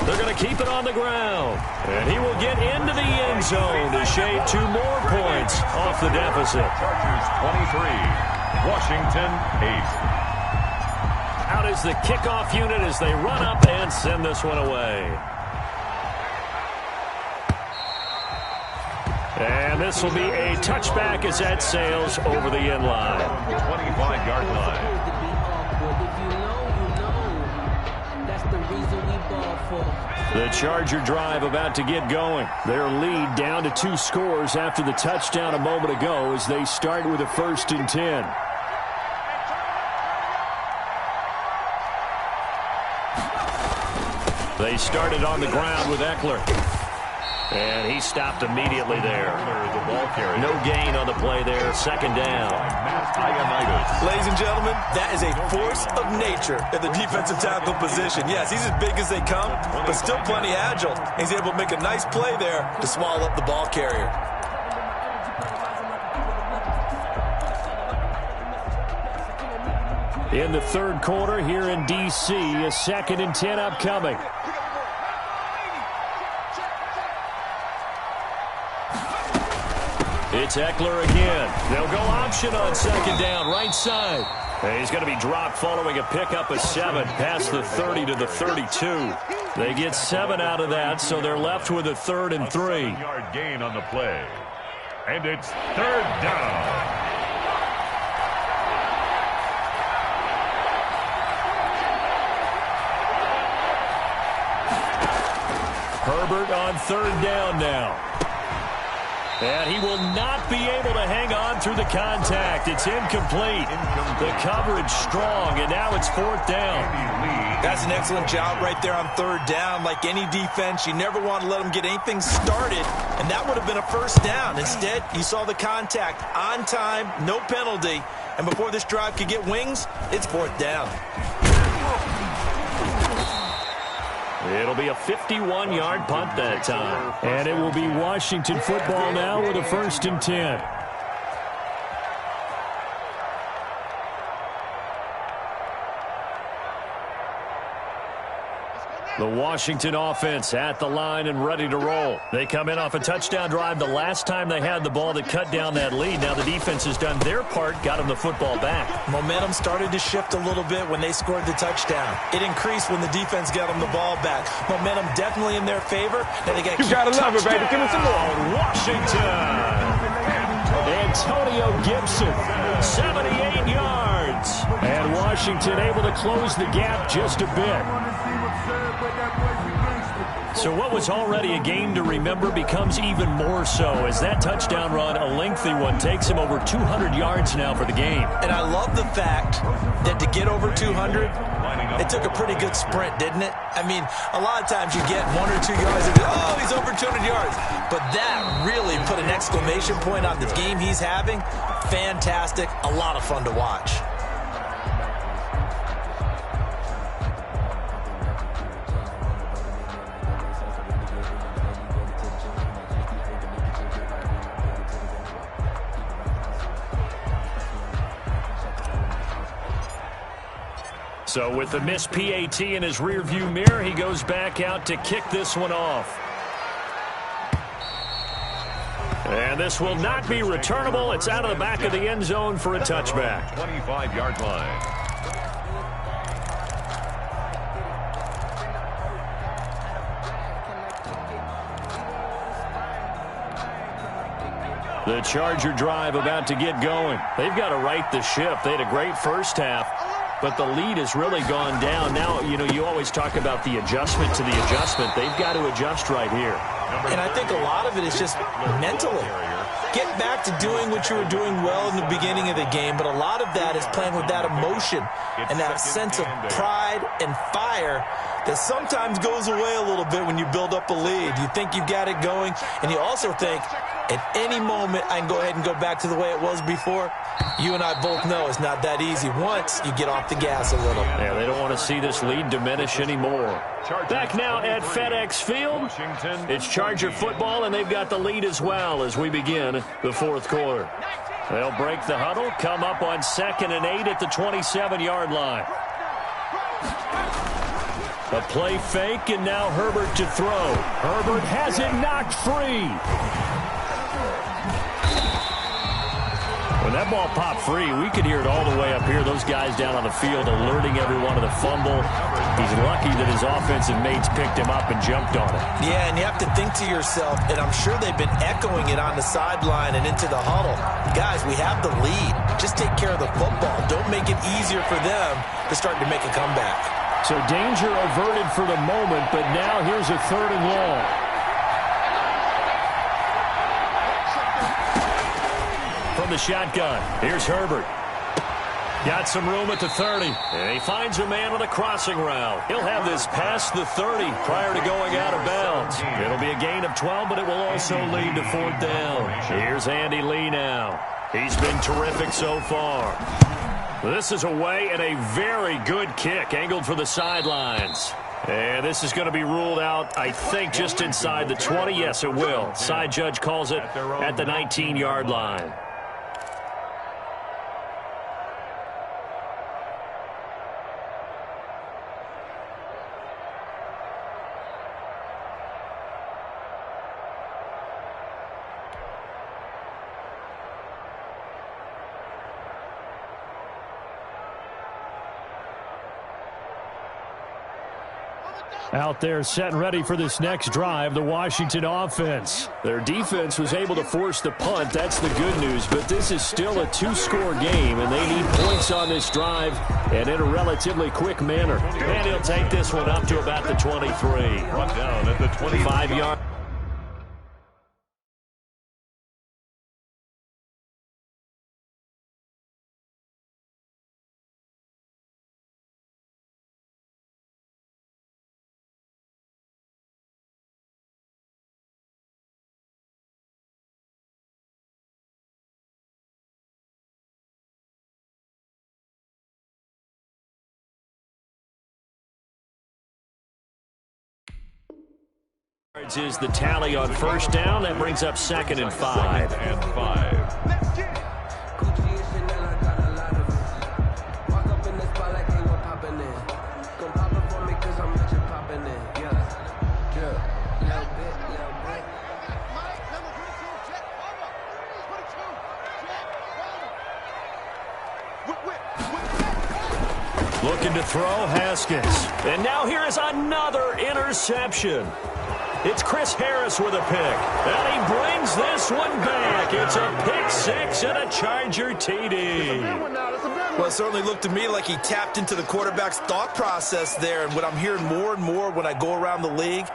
They're going to keep it on the ground. And he will get into the end zone to shave 2 more points off the deficit. Chargers 23, Washington 8. Out is the kickoff unit as they run up and send this one away. And this will be a touchback as that sails over the end line. 25-yard line. The Charger drive about to get going. Their lead down to 2 scores after the touchdown a moment ago as they start with a 1st and 10. They started on the ground with Eckler. And he stopped immediately there. The ball carrier. No gain on the play there. 2nd down. Ladies and gentlemen, that is a force of nature in the defensive tackle position. Yes, he's as big as they come, but still plenty agile. He's able to make a nice play there to swallow up the ball carrier. In the 3rd quarter here in D.C., a 2nd and 10 upcoming. It's Eckler again. They'll go option on 2nd down, right side. And he's going to be dropped following a pickup of 7 past the 30 to the 32. They get 7 out of that, so they're left with a 3rd and 3. 7-yard gain on the play. And it's 3rd down. Herbert on 3rd down now. And he will not be able to hang on through the contact. It's incomplete. The coverage strong, and now it's 4th down. That's an excellent job right there on 3rd down. Like any defense, you never want to let them get anything started, and that would have been a 1st down. Instead, you saw the contact on time, no penalty, and before this drive could get wings, it's 4th down. It'll be a 51-yard punt that time. And it will be Washington football now with a 1st and 10. The Washington offense at the line and ready to roll. They come in off a touchdown drive the last time they had the ball that cut down that lead. Now the defense has done their part, got them the football back. Momentum started to shift a little bit when they scored the touchdown. It increased when the defense got them the ball back. Momentum definitely in their favor. Now they got you gotta love it, baby. Give me some more. Washington. Antonio Gibson, 78 yards. And Washington able to close the gap just a bit. So what was already a game to remember becomes even more so as that touchdown run, a lengthy one, takes him over 200 yards now for the game. And I love the fact that to get over 200, it took a pretty good sprint, didn't it? I mean, a lot of times you get 1 or 2 yards and oh, he's over 200 yards. But that really put an exclamation point on the game he's having. Fantastic. A lot of fun to watch. So with the missed PAT in his rearview mirror, he goes back out to kick this one off. And this will not be returnable. It's out of the back of the end zone for a touchback. 25-yard line. The Charger drive about to get going. They've got to right the ship. They had a great first half, but the lead has really gone down. Now, you know, you always talk about the adjustment to the adjustment. They've got to adjust right here. And I think a lot of it is just mentally. Get back to doing what you were doing well in the beginning of the game, but a lot of that is playing with that emotion and that sense of pride pride and fire that sometimes goes away a little bit when you build up a lead. You think you've got it going, and you also think at any moment I can go ahead and go back to the way it was before. You and I both know it's not that easy once you get off the gas a little. Yeah, they don't want to see this lead diminish anymore. Back now at FedEx Field, it's Charger football, and they've got the lead as well as we begin the fourth quarter. They'll break the huddle, come up on 2nd and 8 at the 27-yard line. A play fake, and now Herbert to throw. Herbert has it knocked free. When that ball popped free, we could hear it all the way up here. Those guys down on the field alerting everyone of the fumble. He's lucky that his offensive mates picked him up and jumped on it. Yeah, and you have to think to yourself, and I'm sure they've been echoing it on the sideline and into the huddle. Guys, we have the lead. Just take care of the football. Don't make it easier for them to start to make a comeback. So danger averted for the moment, but now here's a 3rd and long. From the shotgun, here's Herbert. Got some room at the 30, and he finds a man on a crossing route. He'll have this past the 30 prior to going out of bounds. It'll be a gain of 12, but it will also lead to 4th down. Here's Andy Lee now. He's been terrific so far. This is away, and a very good kick angled for the sidelines. And this is going to be ruled out, I think, just inside the 20. Yes, it will. Side judge calls it at the 19-yard line. Out there set and ready for this next drive, the Washington offense. Their defense was able to force the punt. That's the good news, but this is still a 2-score game, and they need points on this drive and in a relatively quick manner. And he'll take this one up to about the 23. Run down at the 25-yard. Is the tally on 1st down. That brings up 2nd and 5. Looking to throw, Haskins. And now here is another interception. It's Chris Harris with a pick, and he brings this one back. It's a pick 6 and a Charger TD. Well, it certainly looked to me like he tapped into the quarterback's thought process there, and what I'm hearing more and more when I go around the league,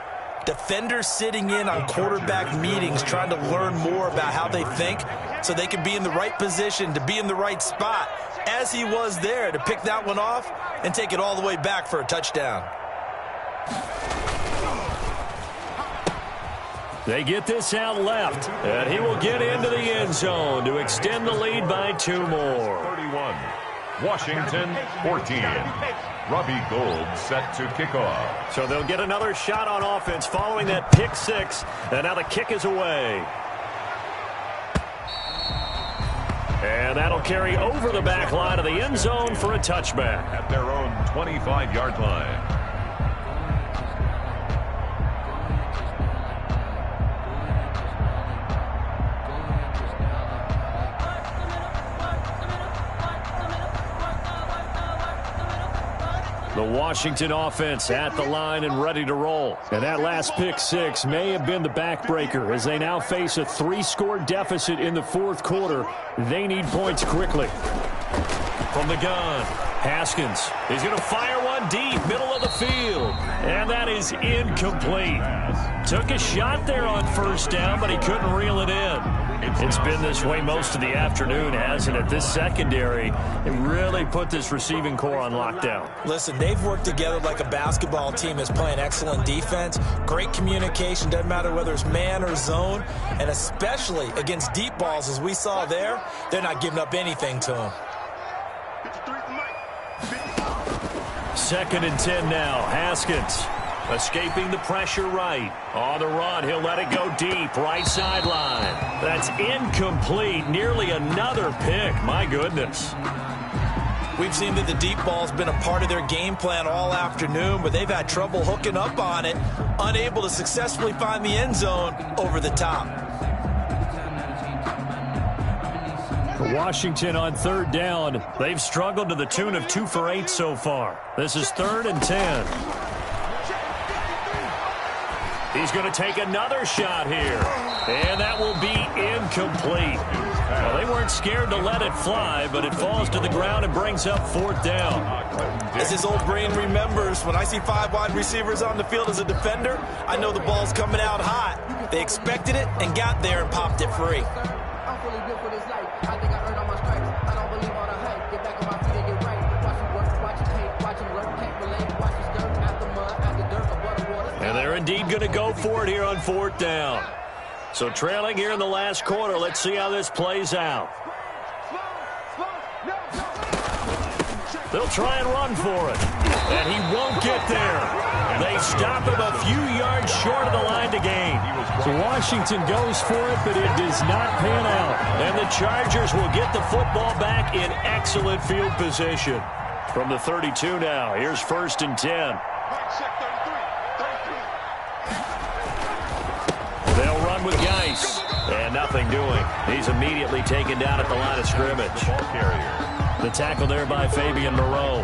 defenders sitting in on quarterback meetings trying to learn more about how they think so they can be in the right position, to be in the right spot, as he was there, to pick that one off and take it all the way back for a touchdown. They get this out left, and he will get into the end zone to extend the lead by 2 more. 31, Washington 14. Robbie Gould set to kick off. So they'll get another shot on offense following that pick 6, and now the kick is away. And that'll carry over the back line of the end zone for a touchback. At their own 25-yard line. The Washington offense at the line and ready to roll. And that last pick 6 may have been the backbreaker as they now face a 3-score deficit in the 4th quarter. They need points quickly. From the gun, Haskins. He's going to fire one deep, middle of the field. And that is incomplete. Took a shot there on first down, but he couldn't reel it in. It's been this way most of the afternoon, hasn't it? This secondary, it really put this receiving core on lockdown. Listen, they've worked together like a basketball team is playing excellent defense. Great communication, doesn't matter whether it's man or zone. And especially against deep balls, as we saw there, they're not giving up anything to them. 2nd and 10 now. Haskins escaping the pressure right. On the run, he'll let it go deep. Right sideline. That's incomplete. Nearly another pick. My goodness. We've seen that the deep ball's been a part of their game plan all afternoon, but they've had trouble hooking up on it, unable to successfully find the end zone over the top. Washington on 3rd down. They've struggled to the tune of 2 for 8 so far. This is 3rd and 10. He's going to take another shot here. And that will be incomplete. Well, they weren't scared to let it fly, but it falls to the ground and brings up 4th down. As his old brain remembers, when I see 5 wide receivers on the field as a defender, I know the ball's coming out hot. They expected it and got there and popped it free. I'm fully built for this life. I think I earned all my stripes. I don't believe all the hype. Get back on my feet and get right. Watch him work, watch him hate, watch him work, can't relate. Watch his dirt, after mud, after dirt, above the water. And they're indeed going to go for it here on 4th down. So trailing here in the last quarter, let's see how this plays out. They'll try and run for it. And he won't get there. They stop him a few yards short of the line to gain. So Washington goes for it, but it does not pan out. And the Chargers will get the football back in excellent field position. From the 32 now, here's 1st and 10. They'll run with Geis. And nothing doing. He's immediately taken down at the line of scrimmage. The tackle there by Fabian Moreau.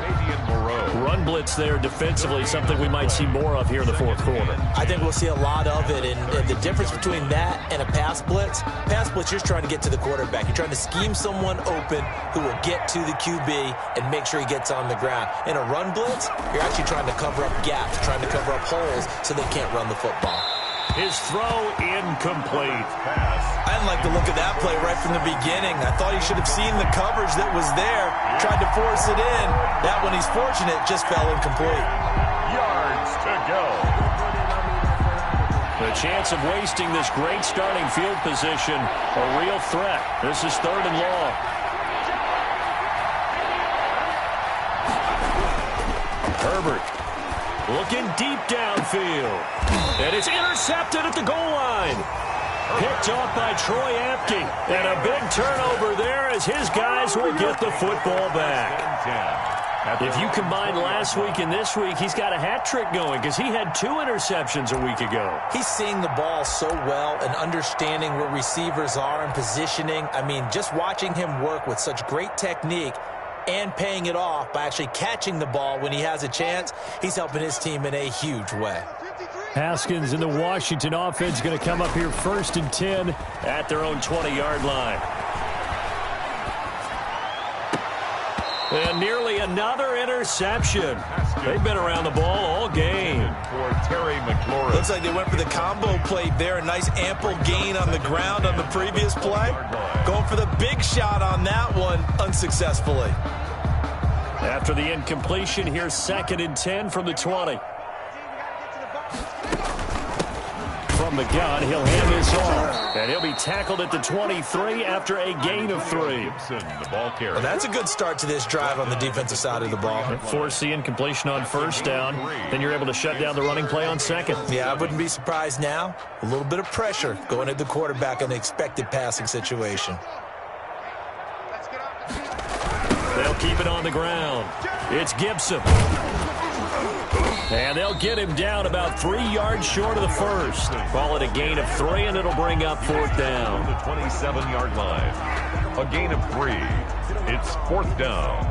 Run blitz there defensively, something we might see more of here in the 4th quarter. I think we'll see a lot of it, and the difference between that and a pass blitz, you're just trying to get to the quarterback. You're trying to scheme someone open who will get to the QB and make sure he gets on the ground. In a run blitz, you're actually trying to cover up gaps, trying to cover up holes so they can't run the football. His throw incomplete. I didn't like the look of that play right from the beginning. I thought he should have seen the coverage that was there, tried to force it in. That one, he's fortunate, just fell incomplete. Yards to go. The chance of wasting this great starting field position, a real threat. This is 3rd and long. Herbert looking deep downfield. And it's intercepted at the goal line. Picked off by Troy Apke. And a big turnover there as his guys will get the football back. If you combine last week and this week, he's got a hat trick going because he had 2 interceptions a week ago. He's seeing the ball so well and understanding where receivers are and positioning. I mean, just watching him work with such great technique and paying it off by actually catching the ball when he has a chance, he's helping his team in a huge way. Haskins and the Washington offense going to come up here 1st and 10 at their own 20-yard line. And nearly another interception. They've been around the ball all game. For Terry McLaurin. Looks like they went for the combo play there. A nice ample gain on the ground on the previous play. Going for the big shot on that one unsuccessfully. After the incompletion, here's 2nd and 10 from the 20. From the gun, he'll hand this off. And he'll be tackled at the 23 after a gain of 3. The ball carrier. Well, that's a good start to this drive on the defensive side of the ball. Force the incompletion on 1st down. Then you're able to shut down the running play on 2nd. Yeah, I wouldn't be surprised now. A little bit of pressure going at the quarterback in the expected passing situation. They'll keep it on the ground. It's Gibson. And they'll get him down about 3 yards short of the first. Call it a gain of 3, and it'll bring up 4th down. The 27-yard line. A gain of 3. It's 4th down.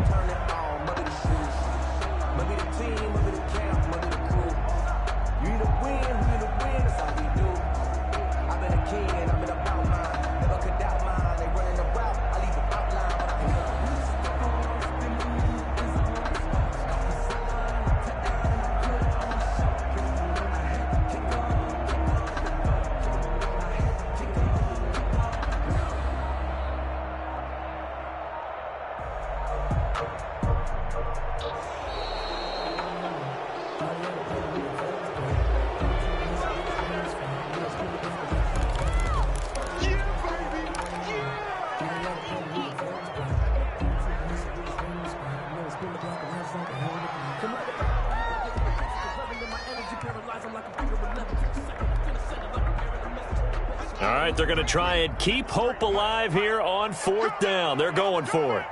All right, they're going to try and keep hope alive here on 4th down. They're going for it.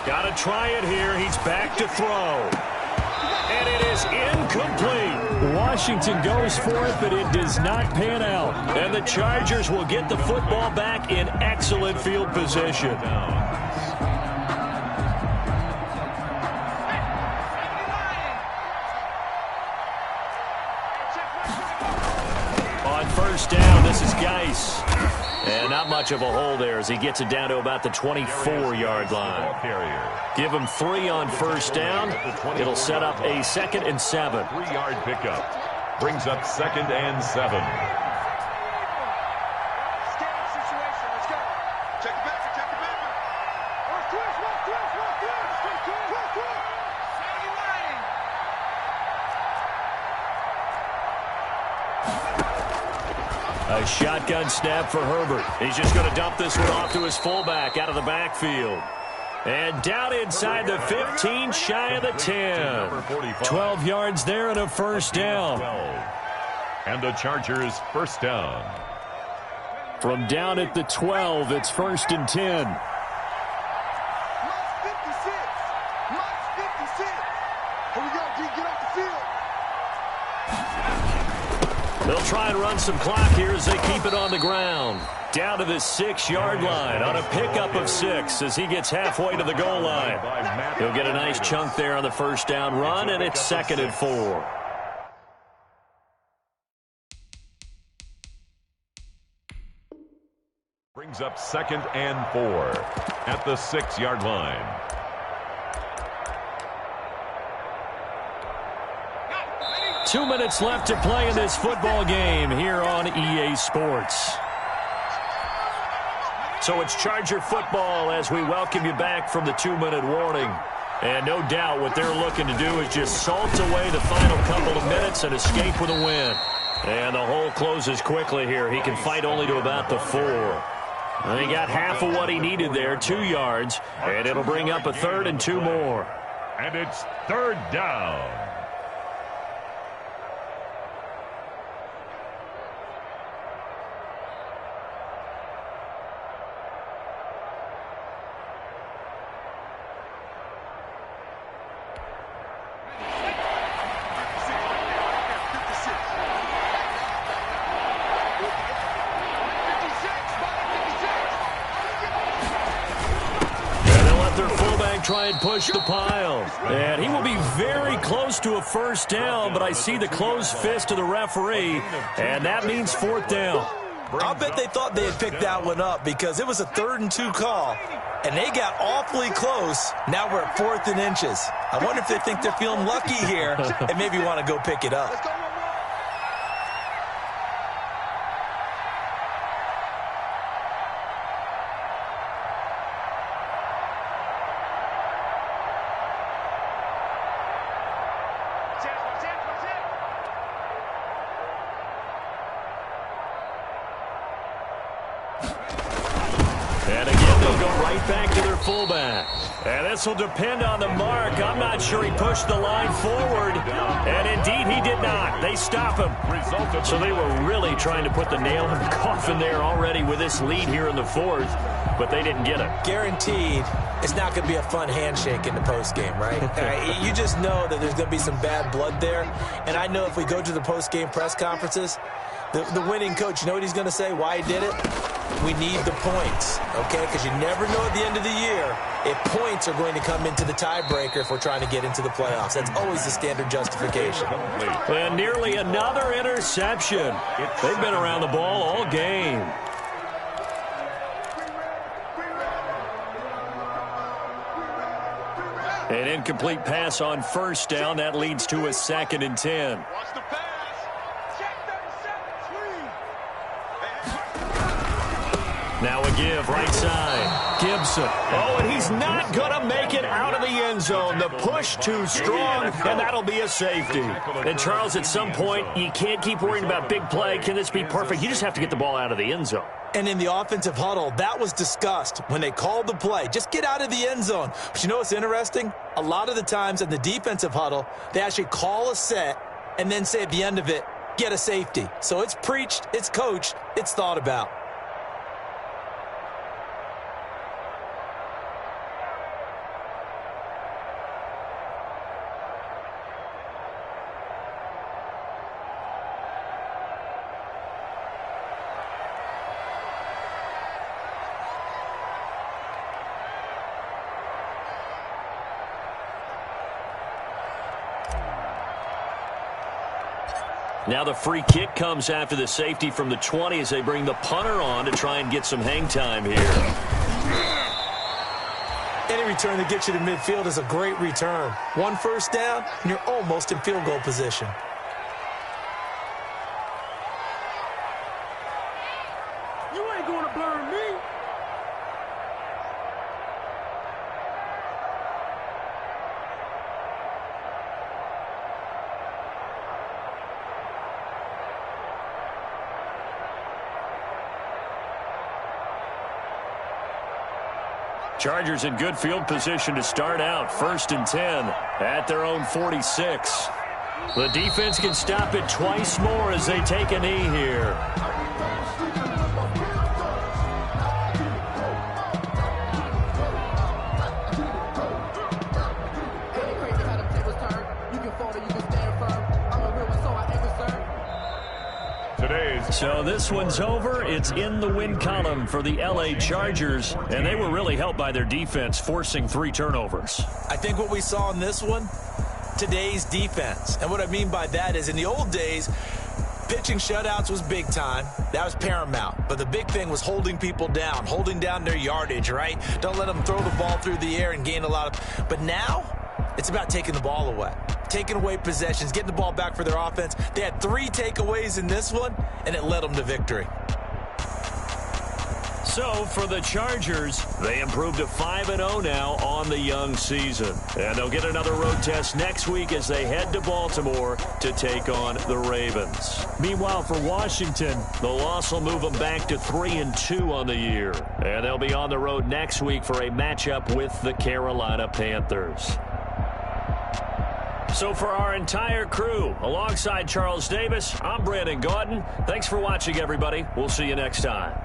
Got to try it here. He's back to throw. And it is incomplete. Washington goes for it, but it does not pan out. And the Chargers will get the football back in excellent field position. On 1st down, this is Geis. And not much of a hole there as he gets it down to about the 24-yard line. Give him 3 on 1st down. It'll set up a 2nd and 7. 3-yard pickup. Brings up 2nd and 7. A shotgun snap for Herbert. He's just going to dump this one off to his fullback out of the backfield. And down inside the 15, shy of the 10. 12 yards there and a 1st down. And the Chargers 1st down. From down at the 12, it's 1st and 10. They'll try and run some clock here as they keep it on the ground. Down to the 6-yard line on a pickup of 6 as he gets halfway to the goal line. He'll get a nice chunk there on the 1st down run, and it's 2nd and 4. Brings up 2nd and 4 at the 6-yard line. Two minutes left to play in this football game here on EA Sports. So it's Charger football as we welcome you back from the 2-minute warning. And no doubt what they're looking to do is just salt away the final couple of minutes and escape with a win. And the hole closes quickly here. He can fight only to about the 4. And he got half of what he needed there, 2 yards. And it'll bring up a 3rd and 2 more. And it's 3rd down. Try and push the pile. And he will be very close to a 1st down, but I see the closed fist of the referee, and that means 4th down. I'll bet they thought they had picked that one up because it was a 3rd and 2 call, and they got awfully close. Now we're at 4th and inches. I wonder if they think they're feeling lucky here and maybe want to go pick it up. Fullback. And this will depend on the mark. I'm not sure he pushed the line forward. And indeed, he did not. They stop him. So they were really trying to put the nail in the coffin there already with this lead here in the 4th, but they didn't get it. Guaranteed, it's not going to be a fun handshake in the postgame, right? You just know that there's going to be some bad blood there. And I know if we go to the postgame press conferences, the winning coach, you know what he's going to say, why he did it? We need the points, okay? Because you never know at the end of the year if points are going to come into the tiebreaker if we're trying to get into the playoffs. That's always the standard justification. And nearly another interception. They've been around the ball all game. An incomplete pass on 1st down. That leads to a 2nd and 10. Now a give, right side. Gibson. Oh, and he's not going to make it out of the end zone. The push too strong, and that'll be a safety. And, Charles, at some point, you can't keep worrying about big play. Can this be perfect? You just have to get the ball out of the end zone. And in the offensive huddle, that was discussed when they called the play. Just get out of the end zone. But you know what's interesting? A lot of the times in the defensive huddle, they actually call a set and then say at the end of it, get a safety. So it's preached, it's coached, it's thought about. Now the free kick comes after the safety from the 20 as they bring the punter on to try and get some hang time here. Any return that gets you to midfield is a great return. One first down, and you're almost in field goal position. You ain't going to burn me. Chargers in good field position to start out. 1st and 10 at their own 46. The defense can stop it twice more as they take a knee here. So this one's over. It's in the win column for the LA Chargers, and they were really helped by their defense, forcing 3 turnovers. I think what we saw in this one, today's defense. And what I mean by that is in the old days, pitching shutouts was big time. That was paramount. But the big thing was holding people down, holding down their yardage, right? Don't let them throw the ball through the air and gain a lot of... But now, it's about taking the ball away. Taking away possessions, getting the ball back for their offense. They had 3 takeaways in this one, and it led them to victory. So for the Chargers, they improved to 5-0 now on the young season. And they'll get another road test next week as they head to Baltimore to take on the Ravens. Meanwhile, for Washington, the loss will move them back to 3-2 on the year. And they'll be on the road next week for a matchup with the Carolina Panthers. So for our entire crew, alongside Charles Davis, I'm Brandon Gautin. Thanks for watching, everybody. We'll see you next time.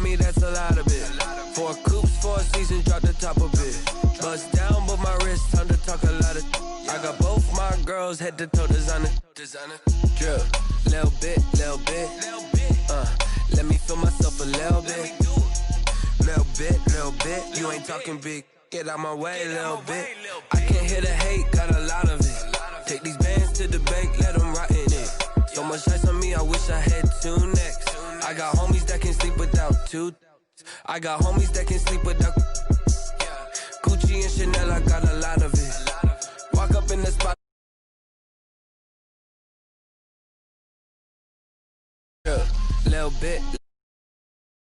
That's a lot of it. 4 coops, 4 seasons, drop the top of it. Bust down, but my wrist, time to talk a lot of. I got both my girls head to toe designer. Drip, little bit. Let me feel myself a little bit. Little bit. You ain't talking big. Get out my way, little bit. I can't hear the hate, got a lot of it. Take these bands to the bank, let them rot in it. So much ice on me, I wish I had 2 necks. I got homies that can sleep without 2. I got homies that can sleep without Gucci and Chanel, I got a lot of it. Walk up in the spot. Little bit.